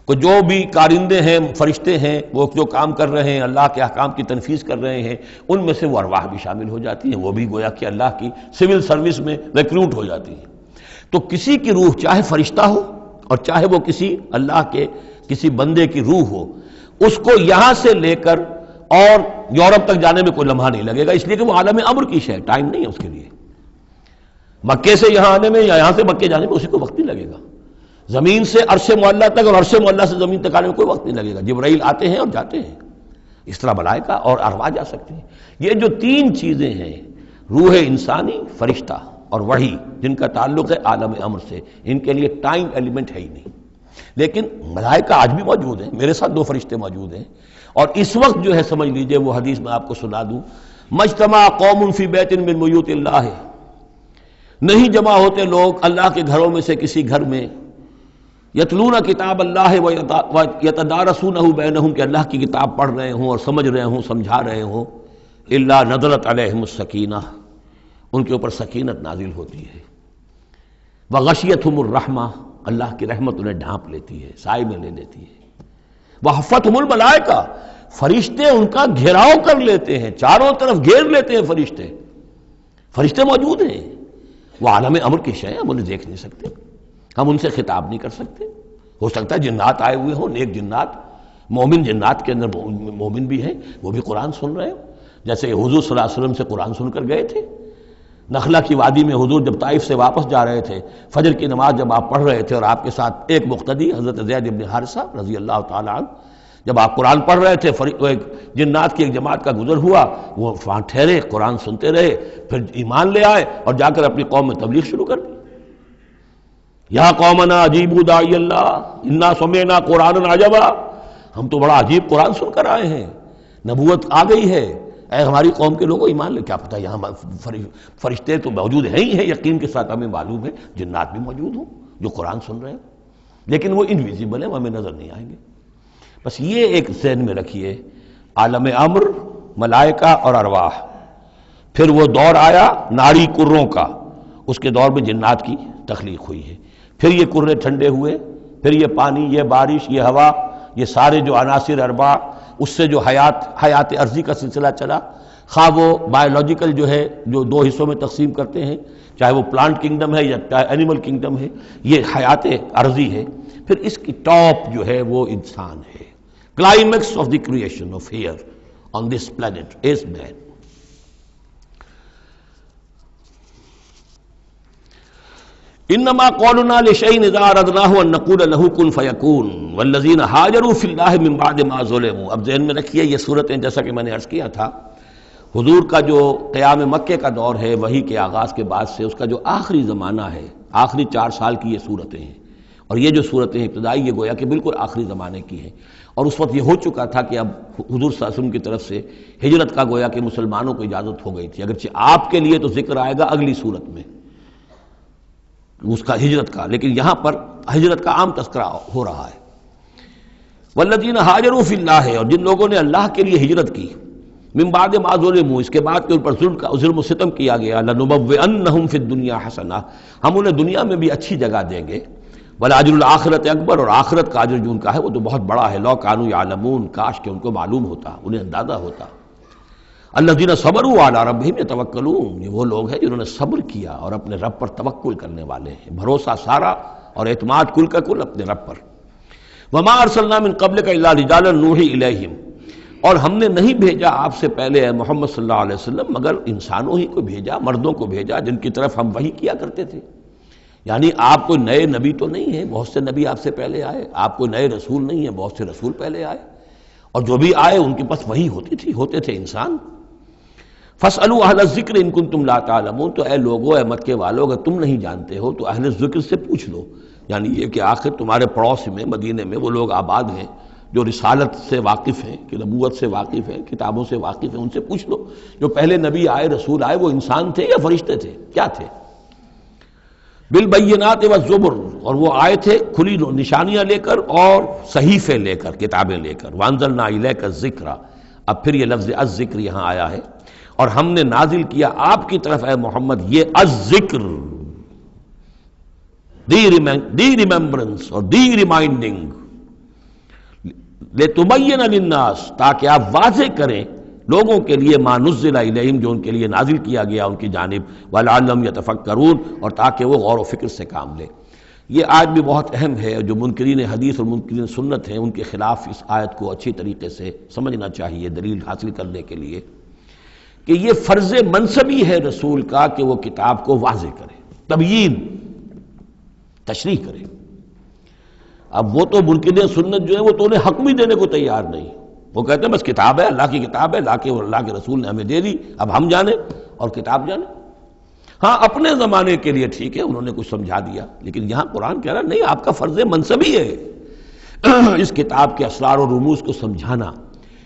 کہ جو بھی کارندے ہیں، فرشتے ہیں، وہ جو کام کر رہے ہیں، اللہ کے احکام کی تنفیذ کر رہے ہیں، ان میں سے وہ ارواح بھی شامل ہو جاتی ہیں. وہ بھی گویا کہ اللہ کی سول سروس میں ریکروٹ ہو جاتی ہیں. تو کسی کی روح چاہے فرشتہ ہو اور چاہے وہ کسی اللہ کے کسی بندے کی روح ہو، اس کو یہاں سے لے کر اور یورپ تک جانے میں کوئی لمحہ نہیں لگے گا، اس لیے کہ وہ عالم امر کی شے، ٹائم نہیں ہے اس کے لیے. مکے سے یہاں آنے میں یا یہاں سے مکے جانے میں اسی کو وقت نہیں لگے گا. زمین سے عرش معلیٰ تک اور عرش معلیٰ سے زمین تک آنے میں کوئی وقت نہیں لگے گا. جبرائیل آتے ہیں اور جاتے ہیں، اس طرح ملائکہ اور ارواح جا سکتے ہیں. یہ جو تین چیزیں ہیں، روح انسانی، فرشتہ اور وحی، جن کا تعلق ہے عالم امر سے، ان کے لیے ٹائم ایلیمنٹ ہے ہی نہیں. لیکن ملائکہ آج بھی موجود ہیں. میرے ساتھ 2 فرشتے موجود ہیں، اور اس وقت جو ہے سمجھ لیجئے وہ حدیث میں آپ کو سنا دوں، مجتمع قوم فی بیت من بیوت اللہ، نہیں جمع ہوتے لوگ اللہ کے گھروں میں سے کسی گھر میں، یتلون کتاب اللہ ویتدارسونہ بینہم، کہ اللہ کی کتاب پڑھ رہے ہوں اور سمجھ رہے ہوں، سمجھا رہے ہوں، الا نزلت علیہم السکینہ، ان کے اوپر سکینت نازل ہوتی ہے. وغشیتہم الرحمہ، اللہ کی رحمت انہیں ڈھانپ لیتی ہے، سائے میں لے لیتی ہے. وحفتہم الملائکہ، فرشتے ان کا گھیراؤ کر لیتے ہیں، چاروں طرف گھیر لیتے ہیں فرشتے. فرشتے موجود ہیں، وہ عالم امر کی شے، ہم انہیں دیکھ نہیں سکتے، ہم ان سے خطاب نہیں کر سکتے. ہو سکتا ہے جنات آئے ہوئے ہوں، نیک جنات، مومن جنات کے اندر مومن بھی ہیں، وہ بھی قرآن سن رہے ہوں، جیسے حضور صلی اللہ علیہ وسلم سے قرآن سن کر گئے تھے. نخلا کی وادی میں حضور جب طائف سے واپس جا رہے تھے، فجر کی نماز جب آپ پڑھ رہے تھے اور آپ کے ساتھ ایک مقتدی حضرت زید بن حارثہ رضی اللہ تعالی عنہ، جب آپ قرآن پڑھ رہے تھے، جنات کی ایک جماعت کا گزر ہوا، وہ وہاں ٹھہرے، قرآن سنتے رہے، پھر ایمان لے آئے اور جا کر اپنی قوم میں تبلیغ شروع کر دی. یا قومنا اجیبوا داعی اللہ انا سمعنا قرآنا عجبا، ہم تو بڑا عجیب قرآن سن کر آئے ہیں، نبوت آ گئی ہے، اے ہماری قوم کے لوگوں ایمان لے. کیا پتہ یہاں فرشتے تو موجود ہیں ہی ہیں، یقین کے ساتھ ہمیں معلوم ہے جنات بھی موجود ہوں جو قرآن سن رہے ہیں، لیکن وہ انویزیبل ہیں، وہ ہمیں نظر نہیں آئیں گے. بس یہ ایک ذہن میں رکھیے، عالم امر، ملائکہ اور ارواح. پھر وہ دور آیا ناری کروں کا، اس کے دور میں جنات کی تخلیق ہوئی ہے. پھر یہ کرے ٹھنڈے ہوئے، پھر یہ پانی، یہ بارش، یہ ہوا، یہ سارے جو عناصر اربع، اس سے جو حیات عرضی کا سلسلہ چلا، خواہ وہ بایولوجیکل جو ہے جو 2 حصوں میں تقسیم کرتے ہیں، چاہے وہ پلانٹ کنگڈم ہے یا چاہے اینیمل کنگڈم ہے، یہ حیات عرضی ہے. پھر اس کی ٹاپ جو ہے وہ انسان ہے. Climax of the creation of here on this planet is man. انما قولنا لشيء اذا اردناه ان نقول له كن فيكون والذين هاجروا في الله من بعد ما ظلموا. اب ذہن میں رکھیے یہ صورتیں، جیسا کہ میں نے عرض کیا تھا، حضور کا جو قیام مکے کا دور ہے، وحی کے آغاز کے بعد سے اس کا جو آخری زمانہ ہے، آخری 4 سال کی یہ صورتیں ہیں. اور یہ جو صورتیں ابتدائی، یہ گویا کہ بالکل آخری زمانے کی ہیں. اور اس وقت یہ ہو چکا تھا کہ اب حضور صلی اللہ علیہ وسلم کی طرف سے ہجرت کا گویا کہ مسلمانوں کو اجازت ہو گئی تھی. اگرچہ آپ کے لیے تو ذکر آئے گا اگلی صورت میں اس کا ہجرت کا، لیکن یہاں پر ہجرت کا عام تذکرہ ہو رہا ہے. والذین ہاجروا فی اللہ، اور جن لوگوں نے اللہ کے لیے ہجرت کی، من بعد ما ظلموا، اس کے بعد کہ ان پر ظلم و ستم کیا گیا، لنبوئنہم فی الدنیا حسنہ، ہم انہیں دنیا میں بھی اچھی جگہ دیں گے. ولاجر الآخرۃ اکبر، اور آخرت کا اجر جو ان کا ہے وہ تو بہت بڑا ہے. لو کانوا یعلمون، کاش کہ ان کو معلوم ہوتا، انہیں اندازہ ہوتا. الذین صبروا علی ربہم یتوکلون، یہ وہ لوگ ہیں جنہوں نے صبر کیا اور اپنے رب پر توکل کرنے والے ہیں، بھروسہ سارا اور اعتماد کل کا کل اپنے رب پر. وما ارسلنا من قبلک الا رجالا نوحی الیہم، اور ہم نے نہیں بھیجا آپ سے پہلے اے محمد صلی اللہ علیہ وسلم مگر انسانوں ہی کو بھیجا، مردوں کو بھیجا جن کی طرف ہم وحی کیا کرتے تھے. یعنی آپ کوئی نئے نبی تو نہیں ہیں، بہت سے نبی آپ سے پہلے آئے، آپ کوئی نئے رسول نہیں ہیں، بہت سے رسول پہلے آئے. اور جو بھی آئے ان کے پاس وہی ہوتی تھی، ہوتے تھے انسان۔ فَاسْأَلُوا أَهْلَ الذِّكْرِ إِن كُنتُمْ لَا تَعْلَمُونَ، تو اے لوگو، اے مکے والو، اگر تم نہیں جانتے ہو تو اہل ذکر سے پوچھ لو، یعنی یہ کہ آخر تمہارے پڑوس میں مدینے میں وہ لوگ آباد ہیں جو رسالت سے واقف ہیں، کہ نبوت سے واقف ہیں، کتابوں سے واقف ہیں، ان سے پوچھ لو جو پہلے نبی آئے، رسول آئے، وہ انسان تھے یا فرشتے تھے، کیا تھے؟ بالبینات والزبر، اور وہ آئے تھے کھلی نشانیاں لے کر اور صحیفے لے کر، کتابیں لے کر۔ وانزلنا الیک الذکر، اب پھر یہ لفظ الذکر یہاں آیا ہے، اور ہم نے نازل کیا آپ کی طرف اے محمد یہ الذکر، دی ریممبرنس اور دی ریمائنڈنگ، لِتُبَيِّنَ لِلنَّاسِ، تاکہ آپ واضح کریں لوگوں کے لیے ما نزل الیہم، جو ان کے لیے نازل کیا گیا ان کی جانب، وَلَعَلَّهُمْ يَتَفَكَّرُونَ، اور تاکہ وہ غور و فکر سے کام لیں۔ یہ آیت بھی بہت اہم ہے، جو منکرین حدیث اور منکرین سنت ہیں ان کے خلاف اس آیت کو اچھی طریقے سے سمجھنا چاہیے دلیل حاصل کرنے کے لیے، کہ یہ فرض منصبی ہے رسول کا کہ وہ کتاب کو واضح کرے، تبیین، تشریح کرے۔ اب وہ تو منکرین سنت جو ہے وہ تو انہیں حق بھی دینے کو تیار نہیں، وہ کہتے ہیں بس کتاب ہے، اللہ کی کتاب ہے، اللہ کے رسول نے ہمیں دے دی، اب ہم جانیں اور کتاب جانیں۔ ہاں اپنے زمانے کے لیے ٹھیک ہے، انہوں نے کچھ سمجھا دیا، لیکن یہاں قرآن کہہ رہا نہیں، آپ کا فرض منصبی ہے اس کتاب کے اسرار و رموز کو سمجھانا،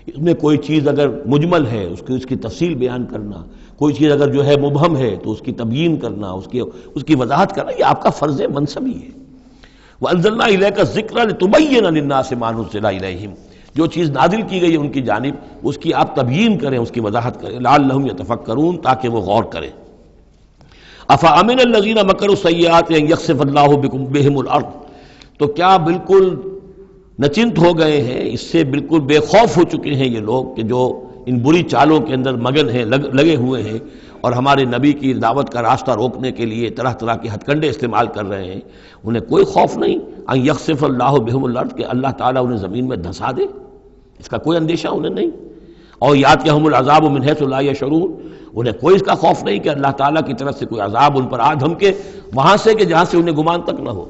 اس میں کوئی چیز اگر مجمل ہے اس کی تفصیل بیان کرنا، کوئی چیز اگر جو ہے مبہم ہے تو اس کی تبیین کرنا، اس کی وضاحت کرنا، یہ آپ کا فرض منصبی ہے۔ وَأَنزَلْنَا إِلَيْكَ الذِّكْرَ لِتُبَيِّنَ لِلنَّاسِ مَا نُزِّلَ إِلَيْهِمْ، جو چیز نازل کی گئی ان کی جانب اس کی آپ تبیین کریں، اس کی وضاحت کریں، لعلہم یتفکرون، تاکہ وہ غور کریں۔ افامن الذین مکروا السیئات ان یخسف اللہ بہم الارض، تو کیا بالکل نچنت ہو گئے ہیں، اس سے بالکل بے خوف ہو چکے ہیں یہ لوگ کہ جو ان بری چالوں کے اندر مگن ہیں، لگے ہوئے ہیں، اور ہمارے نبی کی دعوت کا راستہ روکنے کے لیے طرح طرح کے ہتھ کنڈے استعمال کر رہے ہیں، انہیں کوئی خوف نہیں ان یخسف اللہ بہم الارض، کہ اللہ تعالیٰ انہیں زمین میں دھسا دے، اس کا کوئی اندیشہ انہیں نہیں۔ اور یاتیہم العذاب من حیث لا یشعرون، انہیں کوئی اس کا خوف نہیں کہ اللہ تعالیٰ کی طرف سے کوئی عذاب ان پر آ دھمکے وہاں سے کہ جہاں سے انہیں گمان تک نہ ہو۔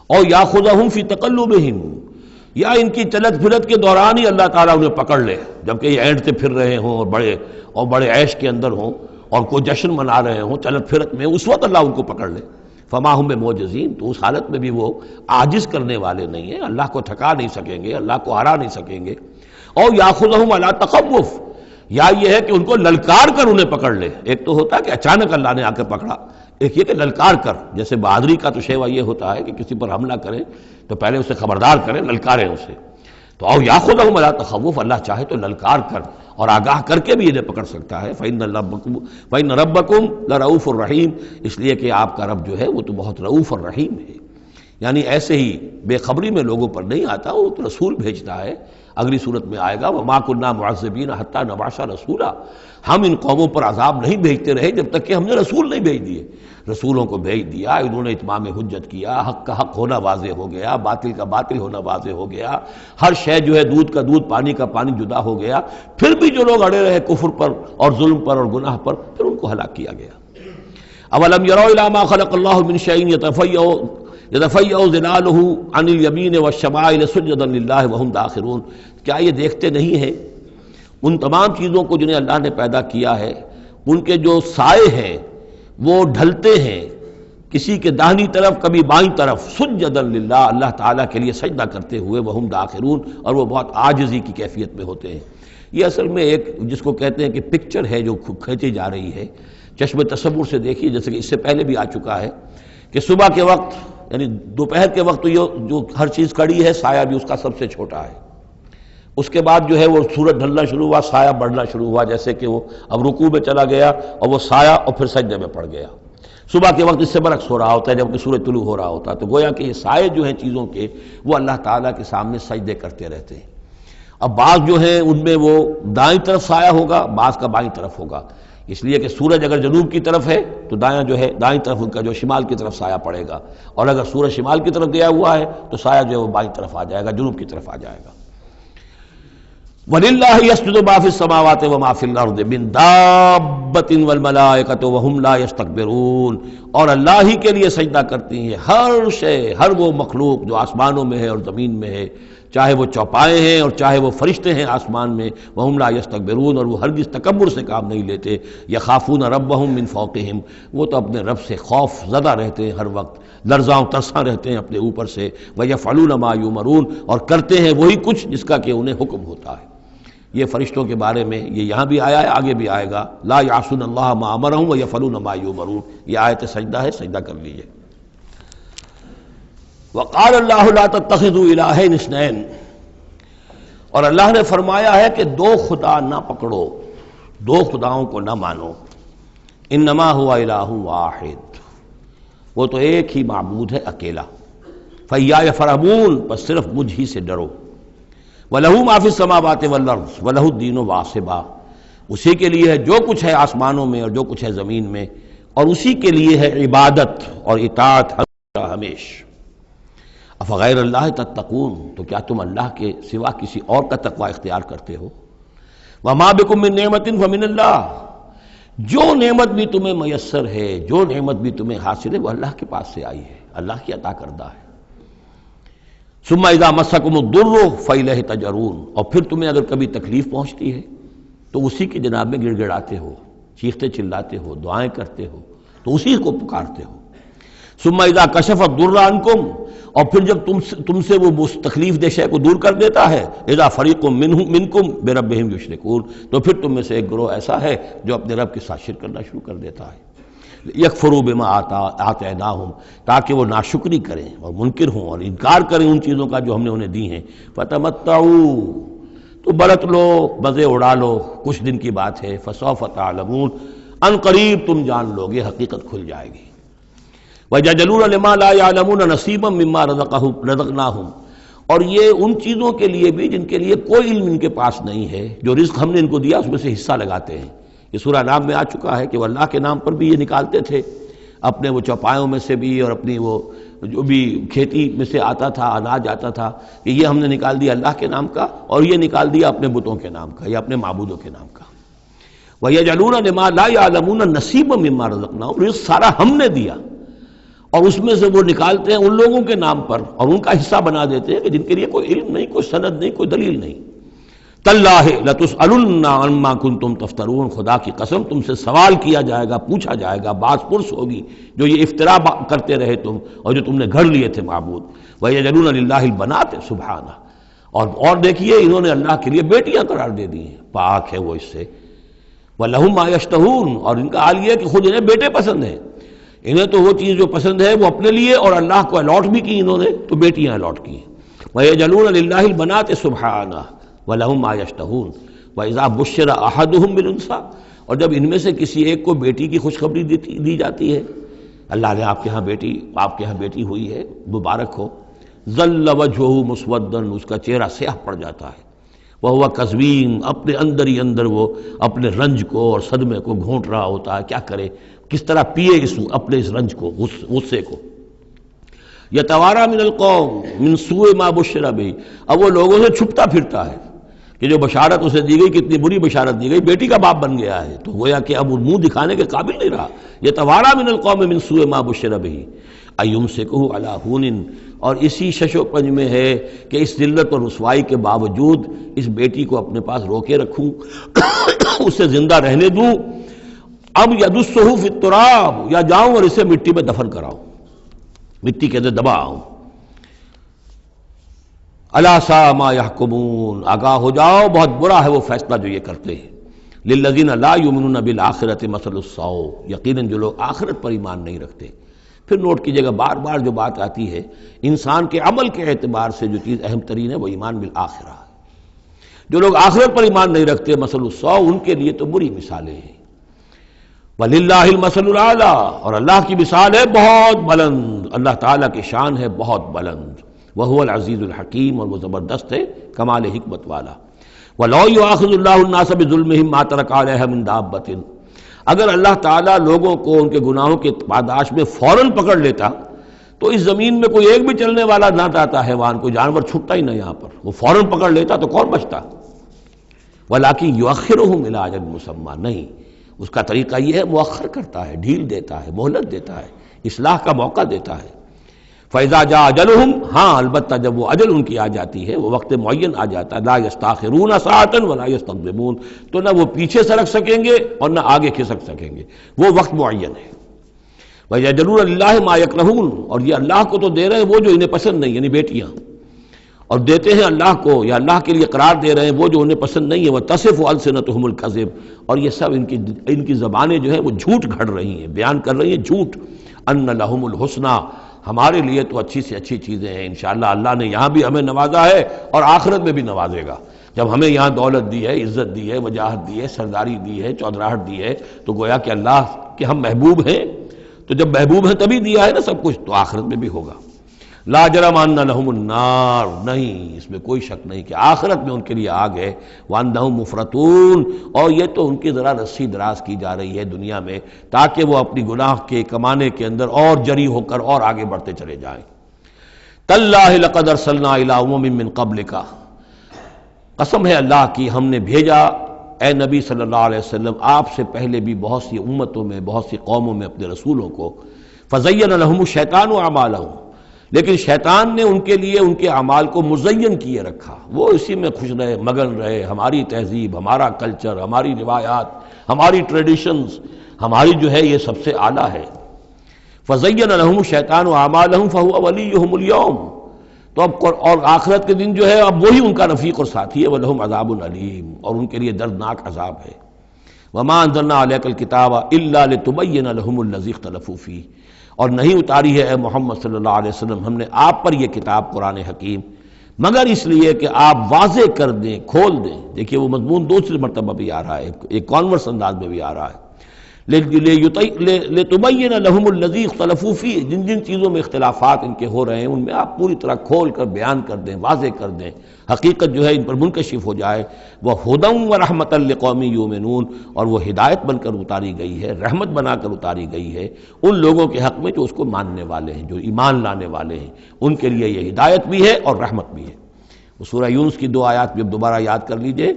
اور یاخذہم فی تقلبہم، یا ان کی چلت پھرت کے دوران ہی اللہ تعالیٰ انہیں پکڑ لے، جبکہ یہ اینڈتے پھر رہے ہوں اور بڑے عیش کے اندر ہوں اور کوئی جشن منا رہے ہوں چلت پھرت میں، اس وقت اللہ ان کو پکڑ لے۔ فما ہم بمعجزین، تو اس حالت میں بھی وہ عاجز کرنے والے نہیں ہیں، اللہ کو تھکا نہیں سکیں گے، اللہ کو ہرا نہیں سکیں گے۔ اور یاخذہم علی تخوف، یا یہ ہے کہ ان کو للکار کر انہیں پکڑ لے۔ ایک تو ہوتا ہے کہ اچانک اللہ نے آ کے پکڑا، ایک یہ کہ للکار کر، جیسے بہادری کا تو شیوا یہ ہوتا ہے کہ کسی پر حملہ کریں تو پہلے اسے خبردار کریں، للکاریں اسے۔ تو او یاخذہم علی تخوف، اللہ چاہے تو للکار کر اور آگاہ کر کے بھی انہیں پکڑ سکتا ہے۔ فإن ربکم لرؤوف الرحیم، اس لیے کہ آپ کا رب جو ہے وہ تو بہت رؤوف اور رحیم ہے، یعنی ایسے ہی بے خبری میں لوگوں پر نہیں آتا، وہ تو رسول بھیجتا ہے۔ اگلی صورت میں آئے گا وما كنا معذبین حتی نبعث رسولا، ہم ان قوموں پر عذاب نہیں بھیجتے رہے جب تک کہ ہم نے رسول نہیں بھیج دیے۔ رسولوں کو بھیج دیا، انہوں نے اتمام حجت کیا، حق کا حق ہونا واضح ہو گیا، باطل کا باطل ہونا واضح ہو گیا، ہر شے جو ہے دودھ کا دودھ پانی کا پانی جدا ہو گیا، پھر بھی جو لوگ اڑے رہے کفر پر اور ظلم پر اور گناہ پر، پھر ان کو ہلاک کیا گیا۔ اولم یروا الی ما خلق اللہ من شیء یتفیأ ظلالہ عن الیمین والشمائل سجدا للہ وہم داخرون، کیا یہ دیکھتے نہیں ہیں ان تمام چیزوں کو جنہیں اللہ نے پیدا کیا ہے، ان کے جو سائے ہیں وہ ڈھلتے ہیں کسی کے داہنی طرف کبھی بائیں طرف، سجدا للہ، اللہ تعالیٰ کے لیے سجدہ کرتے ہوئے، وہم داخرون، اور وہ بہت عاجزی کی کیفیت میں ہوتے ہیں۔ یہ اصل میں ایک جس کو کہتے ہیں کہ پکچر ہے جو کھینچی جا رہی ہے، چشم تصور سے دیکھیے، جیسے کہ اس سے پہلے بھی آ چکا ہے کہ صبح کے وقت یعنی دوپہر کے وقت تو یہ جو ہر چیز کھڑی ہے، سایہ بھی اس کا سب سے چھوٹا ہے۔ اس کے بعد جو ہے وہ سورج ڈھلنا شروع ہوا، سایہ بڑھنا شروع ہوا، جیسے کہ وہ اب رکوع میں چلا گیا اور وہ سایہ اور پھر سجدے میں پڑ گیا۔ صبح کے وقت اس سے برعکس ہو رہا ہوتا ہے جبکہ سورج طلوع ہو رہا ہوتا ہے، تو گویا کہ یہ سائے جو ہیں چیزوں کے وہ اللہ تعالیٰ کے سامنے سجدے کرتے رہتے ہیں۔ اب بعض جو ہیں ان میں وہ دائیں طرف سایہ ہوگا، بعض کا بائیں طرف ہوگا، اس لیے کہ سورج اگر جنوب کی طرف ہے تو دایاں جو ہے دائیں طرف ان کا جو شمال کی طرف سایہ پڑے گا، اور اگر سورج شمال کی طرف گیا ہوا ہے تو سایہ جو ہے وہ بائیں طرف آ جائے گا، جنوب کی طرف آ جائے گا۔ وَلِلَّهِ يَسْجُدُ مَا فِي السَّمَاوَاتِ وَمَا فِي الْأَرْضِ مِن دَابَّةٍ وَالْمَلَائِكَةُ وَهُمْ لَا يَسْتَكْبِرُونَ، اور اللہ ہی کے لیے سجدہ کرتی ہیں ہر شے، ہر وہ مخلوق جو آسمانوں میں ہے اور زمین میں ہے، چاہے وہ چوپائے ہیں اور چاہے وہ فرشتے ہیں آسمان میں، وَهُمْ لَا يَسْتَكْبِرُونَ، اور وہ ہرگز تکبر سے کام نہیں لیتے، يَخَافُونَ رَبَّهُم مِّن فَوْقِهِمْ، وہ تو اپنے رب سے خوف زدہ رہتے ہیں، ہر وقت لرزاں ترساں رہتے ہیں اپنے اوپر سے، وَيَفْعَلُونَ مَا يُؤْمَرُونَ، اور کرتے ہیں وہی کچھ جس کا کہ انہیں حکم ہوتا ہے۔ یہ فرشتوں کے بارے میں یہ یہاں بھی آیا ہے، آگے بھی آئے گا، لا یعصون اللہ ما امرہم ویفعلون ما یؤمرون، یہ آیت سجدہ ہے، سجدہ کر لیجئے۔ وقال اللہ لا تتخذوا الہین اثنین، اور اللہ نے فرمایا ہے کہ دو خدا نہ پکڑو، دو خداؤں کو نہ مانو، انما هو الہ واحد، وہ تو ایک ہی معبود ہے اکیلا، فایایا فارہبون، بس صرف مجھ ہی سے ڈرو، وَلَهُ مَا فِي السَّمَاوَاتِ وَالْأَرْضِ وَلَهُ الدِّينُ وَاصِبًا، اسی کے لیے ہے جو کچھ ہے آسمانوں میں اور جو کچھ ہے زمین میں، اور اسی کے لیے ہے عبادت اور اطاعت ہمیش۔ افغیر اللہ تتقون، تو کیا تم اللہ کے سوا کسی اور کا تقوی اختیار کرتے ہو؟ وَمَا بِكُم مِّن نِّعْمَةٍ فَمِنَ اللَّهِ، جو نعمت بھی تمہیں میسر ہے، جو نعمت بھی تمہیں حاصل ہے، وہ اللہ کے پاس سے آئی ہے، اللہ کی عطا کردہ ہے۔ ثم اذا مسکم الضر فالیہ تجرون، اور پھر تمہیں اگر کبھی تکلیف پہنچتی ہے تو اسی کی جناب میں گڑ گڑاتے ہو، چیختے چلاتے ہو، دعائیں کرتے ہو، تو اسی کو پکارتے ہو۔ ثم اذا کشف الضر عنکم، اور پھر جب تم سے وہ تکلیف دہ شے کو دور کر دیتا ہے، اذا فریق منکم بربہم یشرکون، تو پھر تم میں سے ایک گروہ ایسا ہے جو اپنے رب کے ساتھ شرک کرنا شروع کر دیتا ہے۔ یکفروا بما آتیناہم، تاکہ وہ ناشکری کریں اور منکر ہوں اور انکار کریں ان چیزوں کا جو ہم نے انہیں دی ہیں۔ فتمتعوا، تو برت لو، مزے اڑا لو، کچھ دن کی بات ہے، فسوف تعلمون، ان قریب تم جان لو گے، حقیقت کھل جائے گی۔ وَيَجْعَلُونَ لِمَا لَا يَعْلَمُونَ نَصِيبًا مِّمَّا رَزَقْنَاهُمْ، اور یہ ان چیزوں کے لیے بھی جن کے لیے کوئی علم ان کے پاس نہیں ہے، جو رزق ہم نے ان کو دیا اس میں سے حصہ لگاتے ہیں۔ یہ سورہ نام میں آ چکا ہے کہ وہ اللہ کے نام پر بھی یہ نکالتے تھے، اپنے وہ چوپایوں میں سے بھی اور اپنی وہ جو بھی کھیتی میں سے آتا تھا، اناج آتا تھا، کہ یہ ہم نے نکال دیا اللہ کے نام کا، اور یہ نکال دیا اپنے بتوں کے نام کا یا اپنے معبودوں کے نام کا۔ وَيَجْعَلُونَ لِمَا لَا يَعْلَمُونَ نَصِيبًا مِّمَّا رَزَقْنَاهُمْ، رزق سارا ہم نے دیا، اور اس میں سے وہ نکالتے ہیں ان لوگوں کے نام پر اور ان کا حصہ بنا دیتے ہیں کہ جن کے لیے کوئی علم نہیں، کوئی سند نہیں، کوئی دلیل نہیں۔ تاللہ لتسألن عما کنتم تفترون، خدا کی قسم تم سے سوال کیا جائے گا، پوچھا جائے گا، باز پرس ہوگی جو یہ افترا کرتے رہے تم اور جو تم نے گھڑ لیے تھے معبود۔ وَيَجْعَلُونَ لِلَّهِ الْبَنَاتِ سبحانہ، اور دیکھیے انہوں نے اللہ کے لیے بیٹیاں قرار دے دی ہیں، پاک ہے وہ اس سے۔ وَلَهُم مَّا يَشْتَهُونَ، اور ان کا حال یہ ہے کہ خود انہیں بیٹے پسند ہیں، انہیں تو وہ چیز جو پسند ہے وہ اپنے لیے اور اللہ کو الاٹ بھی کی انہوں نے، تو بیٹیاں الاٹ کی۔ وَيَجْعَلُونَ لِلَّهِ الْبَنَاتِ سُبْحَانَهُ وَلَهُم مَّا يَشْتَهُونَ وَإِذَا بُشِّرَ أَحَدُهُم بِالْأُنثىٰ، اور جب ان میں سے کسی ایک کو بیٹی کی خوشخبری دی جاتی ہے، اللہ نے آپ کے ہاں بیٹی ہوئی ہے، مبارک ہو، ظَلَّ وَجْهُهُ مُسْوَدًّا، اس کا چہرہ سیاہ پڑ جاتا ہے، وَهُوَ كَظِيمٌ، اپنے اندر ہی اندر وہ اپنے رنج کو اور صدمے کو گھونٹ رہا ہوتا ہے، کیا کرے، کس طرح پیے اپنے اس رنج کو، غصے کو۔ یتوارا من القوم من سوء ما بشر بہ، اب وہ لوگوں سے چھپتا پھرتا ہے کہ جو بشارت اسے دی گئی کتنی بری بشارت دی گئی، بیٹی کا باپ بن گیا ہے، تو گویا کہ اب وہ منہ دکھانے کے قابل نہیں رہا۔ یتوارا من القوم من سوء ما بشر بہ ایمسکہ علی ہون، اور اسی شش و پنج میں ہے کہ اس ذلت اور رسوائی کے باوجود اس بیٹی کو اپنے پاس روکے رکھوں، اسے زندہ رہنے دوں، اب یدسہ فی التراب، یا جاؤں اور اسے مٹی میں دفن کراؤں، مٹی کے اندر دبا آؤں۔ الا ساء ما یحکمون، آگاہ ہو جاؤ بہت برا ہے وہ فیصلہ جو یہ کرتے ہیں۔ للذین لا یؤمنون بالآخرۃ مثل السوء، یقیناً جو لوگ آخرت پر ایمان نہیں رکھتے۔ پھر نوٹ کیجئے گا بار بار جو بات آتی ہے، انسان کے عمل کے اعتبار سے جو چیز اہم ترین ہے وہ ایمان بالآخرہ ہے۔ جو لوگ آخرت پر ایمان نہیں رکھتے، مثل السوء، ان کے لیے تو بری مثالیں ہیں۔ وَلِلَّهِ الْمَثَلُ الْأَعْلَىٰ، اور اللہ کی مثال ہے بہت بلند، اللہ تعالیٰ کی شان ہے بہت بلند، وَهُوَ الْعَزِيزُ الْحَكِيمُ، اور وہ زبردست ہے کمال حکمت والا۔ وَلَوْ يُؤَاخِذُ اللَّهُ النَّاسَ بِظُلْمِهِمْ مَا تَرَكَ عَلَيْهَا مِن دَابَّةٍ، اگر اللہ تعالیٰ لوگوں کو ان کے گناہوں کے پاداش میں فوراً پکڑ لیتا تو اس زمین میں کوئی ایک بھی چلنے والا نہ رہتا، حیوان کوئی جانور چھٹتا ہی نہ، یہاں پر وہ فوراً پکڑ لیتا تو کون بچتا؟ ولیکن یؤخرہم الی اجل مسمی، نہیں، اس کا طریقہ یہ ہے مؤخر کرتا ہے، ڈھیل دیتا ہے، مہلت دیتا ہے، اصلاح کا موقع دیتا ہے۔ فَإِذَا جَاءَ أَجَلُهُمْ، ہاں البتہ جب وہ اجل ان کی آ جاتی ہے، وہ وقت معین آ جاتا ہے، لَا يَسْتَأْخِرُونَ سَاعَةً وَلَا يَسْتَقْدِمُونَ، تو نہ وہ پیچھے سرک سکیں گے اور نہ آگے کھسک سکیں گے، وہ وقت معین ہے۔ وَيَجْعَلُونَ لِلَّهِ مَا يَكْرَهُونَ، اور یہ اللہ کو تو دے رہے ہیں وہ جو انہیں پسند نہیں، یعنی بیٹیاں، اور دیتے ہیں اللہ کو یا اللہ کے لیے قرار دے رہے ہیں وہ جو انہیں پسند نہیں ہے۔ وَتَصِفُ أَلْسِنَتُهُمُ الْكَذِبَ، اور یہ سب ان کی زبانیں جو ہیں وہ جھوٹ گھڑ رہی ہیں، بیان کر رہی ہیں جھوٹ۔ أَنَّ لَهُمُ الْحُسْنَى، ہمارے لیے تو اچھی سے اچھی چیزیں ہیں، انشاءاللہ اللہ نے یہاں بھی ہمیں نوازا ہے اور آخرت میں بھی نوازے گا۔ جب ہمیں یہاں دولت دی ہے، عزت دی ہے، وجاہت دی ہے، سرداری دی ہے، چودراہٹ دی ہے، تو گویا کہ اللہ کے ہم محبوب ہیں، تو جب محبوب ہیں تبھی دیا ہے نا سب کچھ، تو آخرت میں بھی ہوگا۔ لا جرم ان لہم النار، نہیں اس میں کوئی شک نہیں کہ آخرت میں ان کے لیے آگ ہے۔ وانہم مفرطون، اور یہ تو ان کی ذرا رسی دراز کی جا رہی ہے دنیا میں تاکہ وہ اپنی گناہ کے کمانے کے اندر اور جری ہو کر اور آگے بڑھتے چلے جائیں۔ تاللہ لقد ارسلنا الی امم من قبلک، قسم ہے اللہ کی ہم نے بھیجا اے نبی صلی اللہ علیہ وسلم آپ سے پہلے بھی بہت سی امتوں میں، بہت سی قوموں میں اپنے رسولوں کو۔ فزین لہم الشیطان اعمالہم، لیکن شیطان نے ان کے لیے ان کے اعمال کو مزین کیے رکھا، وہ اسی میں خوش رہے، مگن رہے، ہماری تہذیب، ہمارا کلچر، ہماری روایات، ہماری ٹریڈیشنز، ہماری جو ہے یہ سب سے اعلیٰ ہے۔ فزین لہم الشیطان اعمالہم فہو ولیہم اليوم، تو اب اور آخرت کے دن جو ہے اب وہی ان کا رفیق اور ساتھی ہے۔ وَلَهُمْ عَذَابٌ عَلِيمٌ، اور ان کے لیے دردناک عذاب ہے۔ وَمَا أَنزَلْنَا عَلَيْكَ الْكِتَابَ إِلَّا لِتُبَيِّنَ لَهُمُ الَّذِي اخْتَلَفُوا فِيهِ، اور نہیں اتاری ہے اے محمد صلی اللہ علیہ وسلم ہم نے آپ پر یہ کتاب قرآن حکیم مگر اس لیے کہ آپ واضح کر دیں، کھول دیں۔ دیکھیے وہ مضمون دوسری مرتبہ بھی آ رہا ہے، ایک کانورس انداز میں بھی آ رہا ہے، لِتُبَيِّنَ لَهُمُ الَّذِي اخْتَلَفُوا فِيهِ، جن جن چیزوں میں اختلافات ان کے ہو رہے ہیں ان میں آپ پوری طرح کھول کر بیان کر دیں، واضح کر دیں، حقیقت جو ہے ان پر منکشف ہو جائے۔ وَهُدًى وَرَحْمَةً لِقَوْمٍ يُؤْمِنُونَ، اور وہ ہدایت بن کر اتاری گئی ہے، رحمت بنا کر اتاری گئی ہے ان لوگوں کے حق میں جو اس کو ماننے والے ہیں، جو ایمان لانے والے ہیں، ان کے لیے یہ ہدایت بھی ہے اور رحمت بھی ہے۔ سورہ یونس کی 2 آیات بھی اب دوبارہ یاد کر لیجئے۔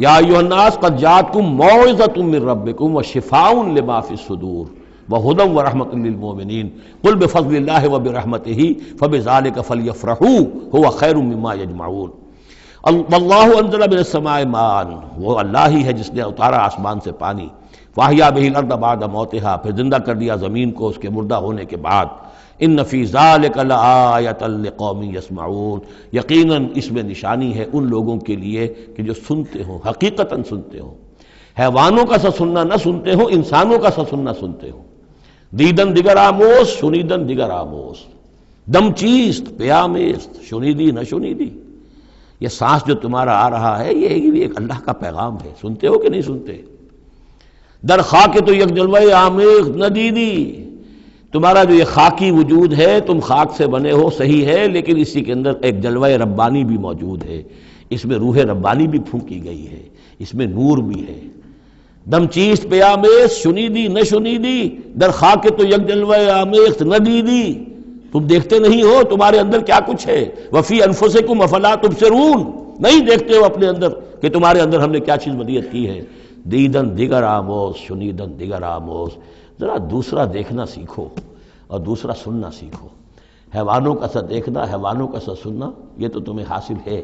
یا ایھا الناس قد جاءتکم موعظۃ من ربکم وشفاء لما فی الصدور وہدی ورحمۃ للمؤمنین قل بفضل اللہ وبرحمتہ فبذلک فلیفرحوا ھو خیر مما یجمعون۔ واللہ انزل من السماء ماء، وہ اللہ ہی ہے جس نے اتارا آسمان سے پانی، فاحیا بہ الارض بعد موتہا، پھر زندہ کر دیا زمین کو اس کے مردہ ہونے کے بعد۔ ان فی ذلک لآیۃ لقوم یسمعون، یقیناً اس میں نشانی ہے ان لوگوں کے لیے کہ جو سنتے ہوں، حقیقتاً سنتے ہوں، حیوانوں کا سا سننا نہ سنتے ہوں، انسانوں کا سا سننا سنتے ہوں۔ دیدن دیگر آموز، شنیدن دیگر آموز، دم چیست پیامیست، شنیدی نہ شنیدی، یہ سانس جو تمہارا آ رہا ہے یہ بھی ایک اللہ کا پیغام ہے، سنتے ہو کہ نہیں سنتے؟ در خاک تو یک جلوہ عامیق ندیدی، تمہارا جو یہ خاکی وجود ہے تم خاک سے بنے ہو صحیح ہے، لیکن اسی کے اندر ایک جلوہ ربانی بھی موجود ہے، اس میں روح ربانی بھی پھونکی گئی ہے، اس میں نور بھی ہے۔ دم چیست پیامیست، شنیدی نہ شنیدی، در خاک تو یک جلوہ عامیق ندیدی، تم دیکھتے نہیں ہو تمہارے اندر کیا کچھ ہے۔ وفی انفسکم افلا تبصرون، نہیں دیکھتے ہو اپنے اندر کہ تمہارے اندر ہم نے کیا چیز مدیت کی ہے۔ دیدن دیگر آموز، شنیدن دیگر آموز، ذرا دوسرا دیکھنا سیکھو اور دوسرا سننا سیکھو۔ حیوانوں کا سا دیکھنا، حیوانوں کا سا سننا یہ تو تمہیں حاصل ہے،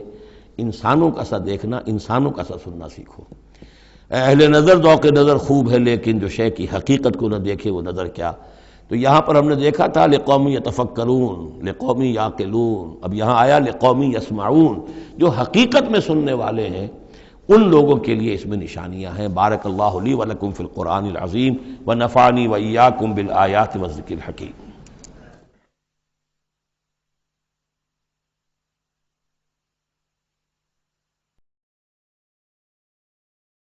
انسانوں کا سا دیکھنا، انسانوں کا سا سننا سیکھو۔ اہل نظر ذوق نظر خوب ہے لیکن جو شے کی حقیقت کو نہ دیکھے وہ نظر کیا۔ تو یہاں پر ہم نے دیکھا تھا لقوم یتفکرون، لقوم یعقلون، اب یہاں آیا لقوم یسمعون، جو حقیقت میں سننے والے ہیں ان لوگوں کے لیے اس میں نشانیاں ہیں۔ بارک اللہ لی ولکم فی القرآن العظیم ونفعنی وإیاکم بالآیات والذکر الحکیم۔